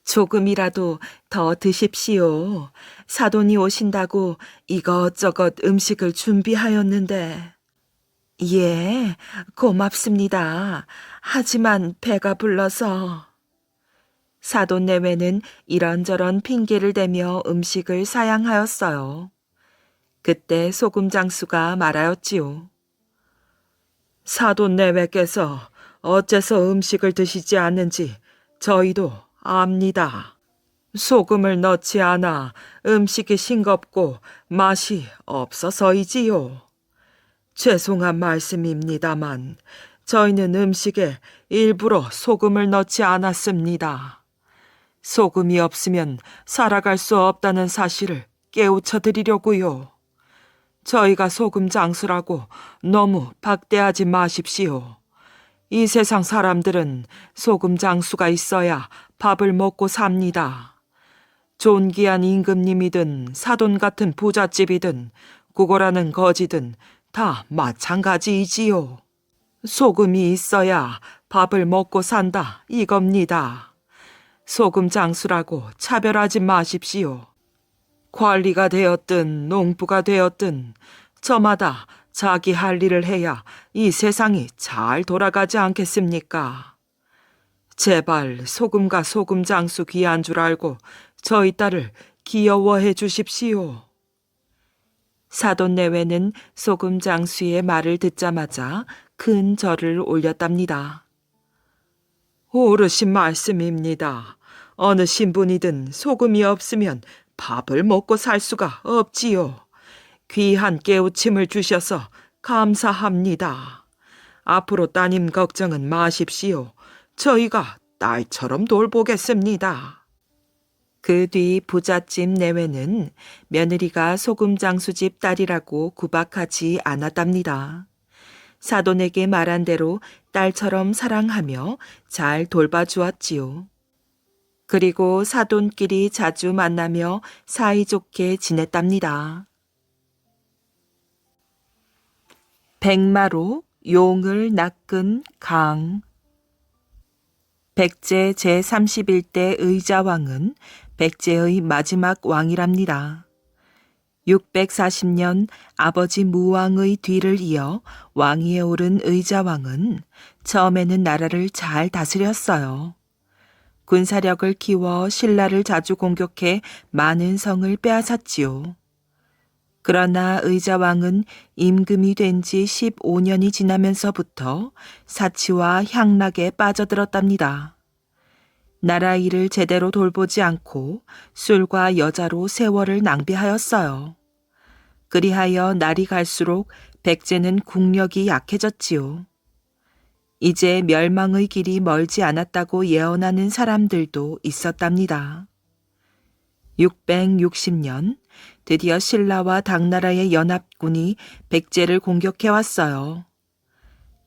조금이라도 더 드십시오. 사돈이 오신다고 이것저것 음식을 준비하였는데. 예, 고맙습니다. 하지만 배가 불러서. 사돈 내외는 이런저런 핑계를 대며 음식을 사양하였어요. 그때 소금 장수가 말하였지요. 사돈 내외께서 어째서 음식을 드시지 않는지 저희도 압니다. 소금을 넣지 않아 음식이 싱겁고 맛이 없어서이지요. 죄송한 말씀입니다만 저희는 음식에 일부러 소금을 넣지 않았습니다. 소금이 없으면 살아갈 수 없다는 사실을 깨우쳐 드리려고요. 저희가 소금 장수라고 너무 박대하지 마십시오. 이 세상 사람들은 소금 장수가 있어야 밥을 먹고 삽니다. 존귀한 임금님이든 사돈 같은 부잣집이든 구걸하는 거지든 다 마찬가지이지요. 소금이 있어야 밥을 먹고 산다 이겁니다. 소금 장수라고 차별하지 마십시오. 관리가 되었든 농부가 되었든 저마다 자기 할 일을 해야 이 세상이 잘 돌아가지 않겠습니까? 제발 소금과 소금 장수 귀한 줄 알고 저희 딸을 귀여워해 주십시오. 사돈 내외는 소금 장수의 말을 듣자마자 큰 절을 올렸답니다. 옳으신 말씀입니다. 어느 신분이든 소금이 없으면 밥을 먹고 살 수가 없지요. 귀한 깨우침을 주셔서 감사합니다. 앞으로 따님 걱정은 마십시오. 저희가 딸처럼 돌보겠습니다. 그 뒤 부잣집 내외는 며느리가 소금장수집 딸이라고 구박하지 않았답니다. 사돈에게 말한 대로 딸처럼 사랑하며 잘 돌봐주었지요. 그리고 사돈끼리 자주 만나며 사이좋게 지냈답니다. 백마로 용을 낚은 강. 백제 제31대 의자왕은 백제의 마지막 왕이랍니다. 640년 아버지 무왕의 뒤를 이어 왕위에 오른 의자왕은 처음에는 나라를 잘 다스렸어요. 군사력을 키워 신라를 자주 공격해 많은 성을 빼앗았지요. 그러나 의자왕은 임금이 된 지 15년이 지나면서부터 사치와 향락에 빠져들었답니다. 나라 일을 제대로 돌보지 않고 술과 여자로 세월을 낭비하였어요. 그리하여 날이 갈수록 백제는 국력이 약해졌지요. 이제 멸망의 길이 멀지 않았다고 예언하는 사람들도 있었답니다. 660년 드디어 신라와 당나라의 연합군이 백제를 공격해왔어요.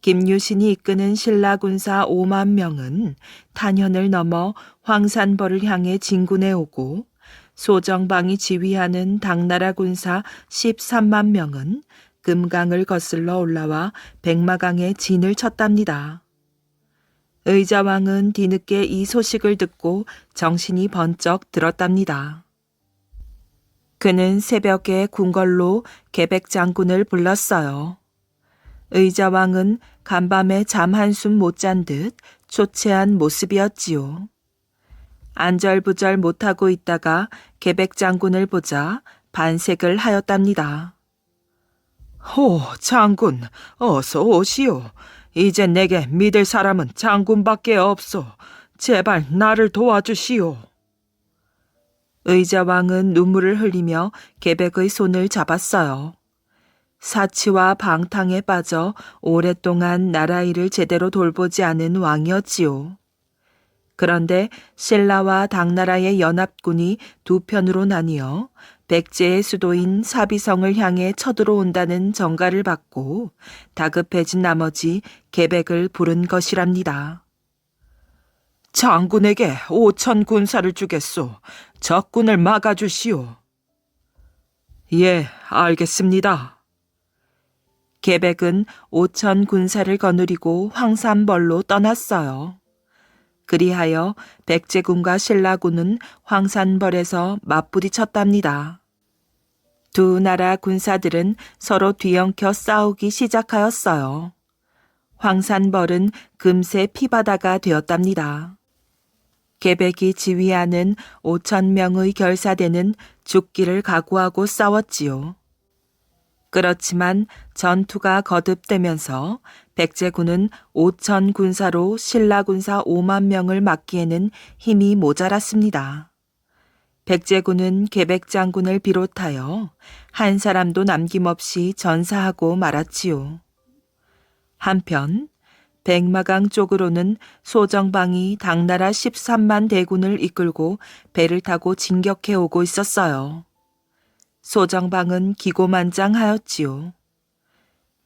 김유신이 이끄는 신라 군사 5만 명은 탄현을 넘어 황산벌을 향해 진군해 오고 소정방이 지휘하는 당나라 군사 13만 명은 금강을 거슬러 올라와 백마강에 진을 쳤답니다. 의자왕은 뒤늦게 이 소식을 듣고 정신이 번쩍 들었답니다. 그는 새벽에 궁궐로 계백장군을 불렀어요. 의자왕은 간밤에 잠 한숨 못 잔 듯 초췌한 모습이었지요. 안절부절 못하고 있다가 계백장군을 보자 반색을 하였답니다. 호, 장군, 어서 오시오. 이제 내게 믿을 사람은 장군밖에 없소. 제발 나를 도와주시오. 의자왕은 눈물을 흘리며 계백의 손을 잡았어요. 사치와 방탕에 빠져 오랫동안 나라 일을 제대로 돌보지 않은 왕이었지요. 그런데 신라와 당나라의 연합군이 두 편으로 나뉘어 백제의 수도인 사비성을 향해 쳐들어온다는 정가를 받고 다급해진 나머지 계백을 부른 것이랍니다. 장군에게 5천 군사를 주겠소. 적군을 막아주시오. 예, 알겠습니다. 계백은 5천 군사를 거느리고 황산벌로 떠났어요. 그리하여 백제군과 신라군은 황산벌에서 맞부딪혔답니다. 두 나라 군사들은 서로 뒤엉켜 싸우기 시작하였어요. 황산벌은 금세 피바다가 되었답니다. 계백이 지휘하는 5천 명의 결사대는 죽기를 각오하고 싸웠지요. 그렇지만 전투가 거듭되면서 백제군은 5천 군사로 신라 군사 5만 명을 막기에는 힘이 모자랐습니다. 백제군은 계백장군을 비롯하여 한 사람도 남김없이 전사하고 말았지요. 한편 백마강 쪽으로는 소정방이 당나라 13만 대군을 이끌고 배를 타고 진격해 오고 있었어요. 소정방은 기고만장하였지요.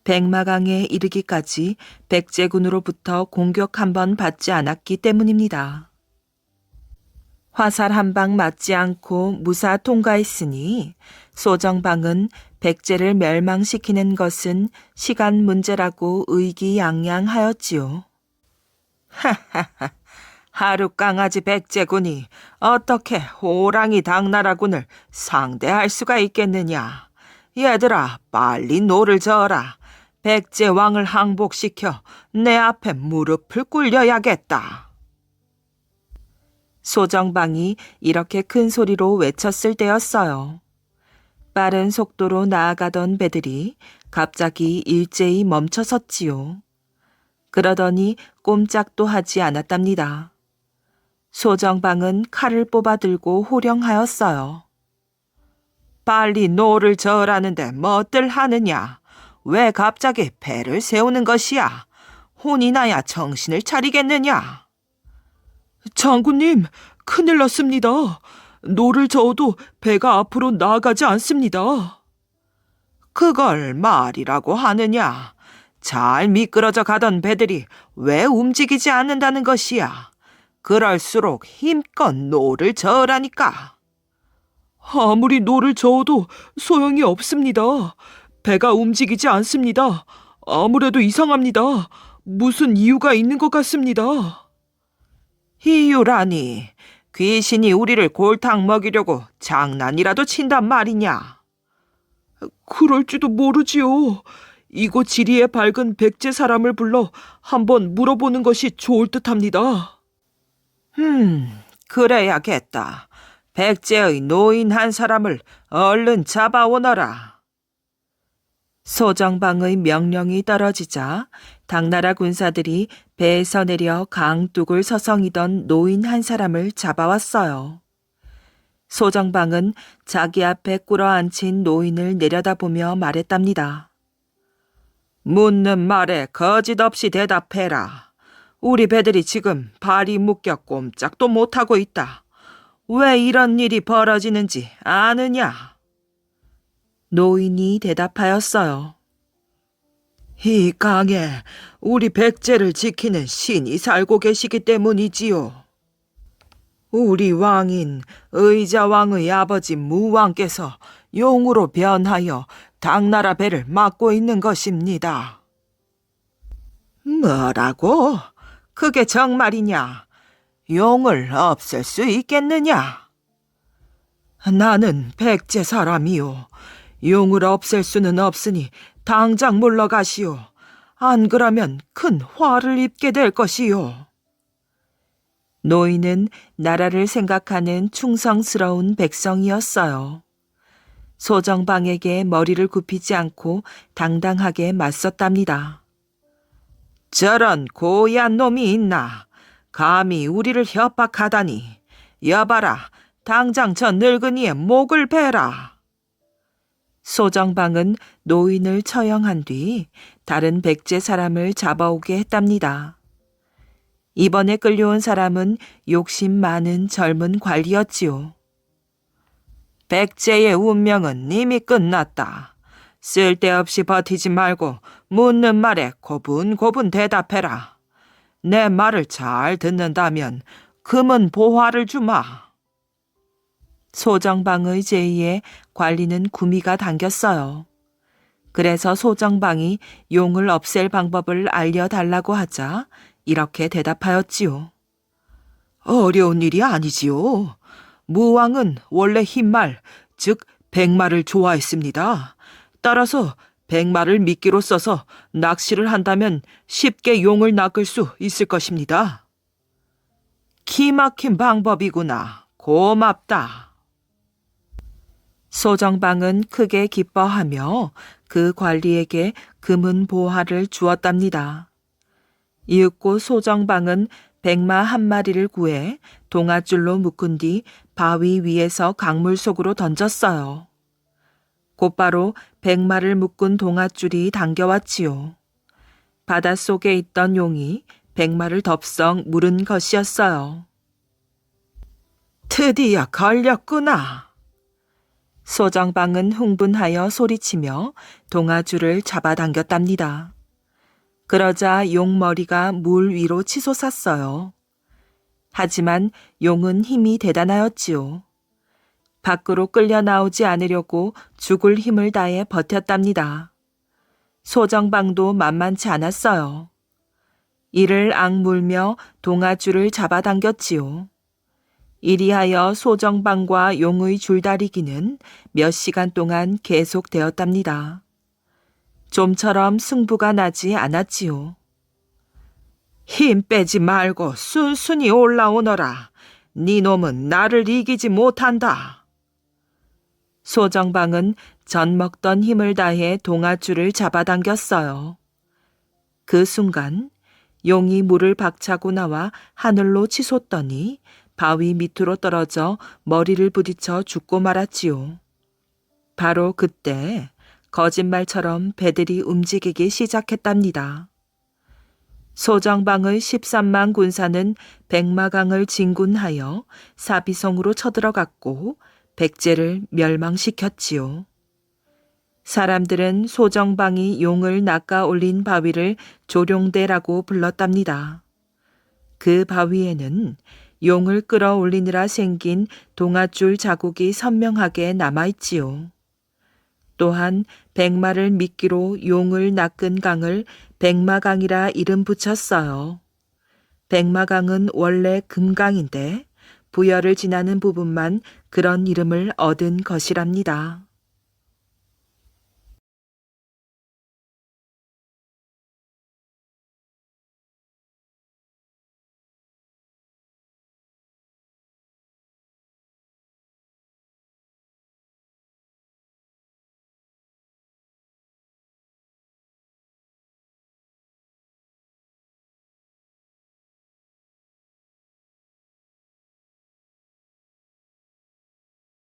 백마강에 이르기까지 백제군으로부터 공격 한 번 받지 않았기 때문입니다. 화살 한 방 맞지 않고 무사 통과했으니 소정방은 백제를 멸망시키는 것은 시간 문제라고 의기양양하였지요. 하하하, 하루 강아지 백제군이 어떻게 호랑이 당나라군을 상대할 수가 있겠느냐. 얘들아, 빨리 노를 저어라. 백제 왕을 항복시켜 내 앞에 무릎을 꿇려야겠다. 소정방이 이렇게 큰 소리로 외쳤을 때였어요. 빠른 속도로 나아가던 배들이 갑자기 일제히 멈춰섰지요. 그러더니 꼼짝도 하지 않았답니다. 소정방은 칼을 뽑아 들고 호령하였어요. 빨리 노를 저으라는데 뭐들 하느냐? 왜 갑자기 배를 세우는 것이야? 혼이 나야 정신을 차리겠느냐? 장군님, 큰일 났습니다. 노를 저어도 배가 앞으로 나아가지 않습니다. 그걸 말이라고 하느냐? 잘 미끄러져 가던 배들이 왜 움직이지 않는다는 것이야? 그럴수록 힘껏 노를 저으라니까. 아무리 노를 저어도 소용이 없습니다. 배가 움직이지 않습니다. 아무래도 이상합니다. 무슨 이유가 있는 것 같습니다. 이유라니, 귀신이 우리를 골탕 먹이려고 장난이라도 친단 말이냐? 그럴지도 모르지요. 이곳 지리에 밝은 백제 사람을 불러 한번 물어보는 것이 좋을 듯합니다. 그래야겠다. 백제의 노인 한 사람을 얼른 잡아오너라. 소정방의 명령이 떨어지자 당나라 군사들이 배에서 내려 강둑을 서성이던 노인 한 사람을 잡아왔어요. 소정방은 자기 앞에 꿇어앉힌 노인을 내려다보며 말했답니다. 묻는 말에 거짓 없이 대답해라. 우리 배들이 지금 발이 묶여 꼼짝도 못하고 있다. 왜 이런 일이 벌어지는지 아느냐? 노인이 대답하였어요. 이 강에 우리 백제를 지키는 신이 살고 계시기 때문이지요. 우리 왕인 의자왕의 아버지 무왕께서 용으로 변하여 당나라 배를 막고 있는 것입니다. 뭐라고? 그게 정말이냐? 용을 없앨 수 있겠느냐? 나는 백제 사람이요. 용을 없앨 수는 없으니 당장 물러가시오. 안 그러면 큰 화를 입게 될 것이요. 노인은 나라를 생각하는 충성스러운 백성이었어요. 소정방에게 머리를 굽히지 않고 당당하게 맞섰답니다. 저런 고얀 놈이 있나? 감히 우리를 협박하다니. 여봐라, 당장 저 늙은이의 목을 베라. 소정방은 노인을 처형한 뒤 다른 백제 사람을 잡아오게 했답니다. 이번에 끌려온 사람은 욕심 많은 젊은 관리였지요. 백제의 운명은 이미 끝났다. 쓸데없이 버티지 말고 묻는 말에 고분고분 대답해라. 내 말을 잘 듣는다면 금은 보화를 주마. 소정방의 제의에 관리는 구미가 당겼어요. 그래서 소정방이 용을 없앨 방법을 알려달라고 하자 이렇게 대답하였지요. 어려운 일이 아니지요. 무왕은 원래 흰말, 즉 백마를 좋아했습니다. 따라서 백마를 미끼로 써서 낚시를 한다면 쉽게 용을 낚을 수 있을 것입니다. 기막힌 방법이구나. 고맙다. 소정방은 크게 기뻐하며 그 관리에게 금은 보화를 주었답니다. 이윽고 소정방은 백마 한 마리를 구해 동아줄로 묶은 뒤 바위 위에서 강물 속으로 던졌어요. 곧바로 백마를 묶은 동아줄이 당겨왔지요. 바닷속에 있던 용이 백마를 덥석 물은 것이었어요. 드디어 걸렸구나. 소정방은 흥분하여 소리치며 동아줄을 잡아당겼답니다. 그러자 용머리가 물 위로 치솟았어요. 하지만 용은 힘이 대단하였지요. 밖으로 끌려 나오지 않으려고 죽을 힘을 다해 버텼답니다. 소정방도 만만치 않았어요. 이를 악물며 동아줄을 잡아당겼지요. 이리하여 소정방과 용의 줄다리기는 몇 시간 동안 계속되었답니다. 좀처럼 승부가 나지 않았지요. 힘 빼지 말고 순순히 올라오너라. 네 놈은 나를 이기지 못한다. 소정방은 전 먹던 힘을 다해 동아줄을 잡아당겼어요. 그 순간 용이 물을 박차고 나와 하늘로 치솟더니 바위 밑으로 떨어져 머리를 부딪혀 죽고 말았지요. 바로 그때 거짓말처럼 배들이 움직이기 시작했답니다. 소정방의 13만 군사는 백마강을 진군하여 사비성으로 쳐들어갔고 백제를 멸망시켰지요. 사람들은 소정방이 용을 낚아 올린 바위를 조룡대라고 불렀답니다. 그 바위에는 용을 끌어올리느라 생긴 동아줄 자국이 선명하게 남아있지요. 또한 백마를 미끼로 용을 낚은 강을 백마강이라 이름 붙였어요. 백마강은 원래 금강인데 부여를 지나는 부분만 그런 이름을 얻은 것이랍니다.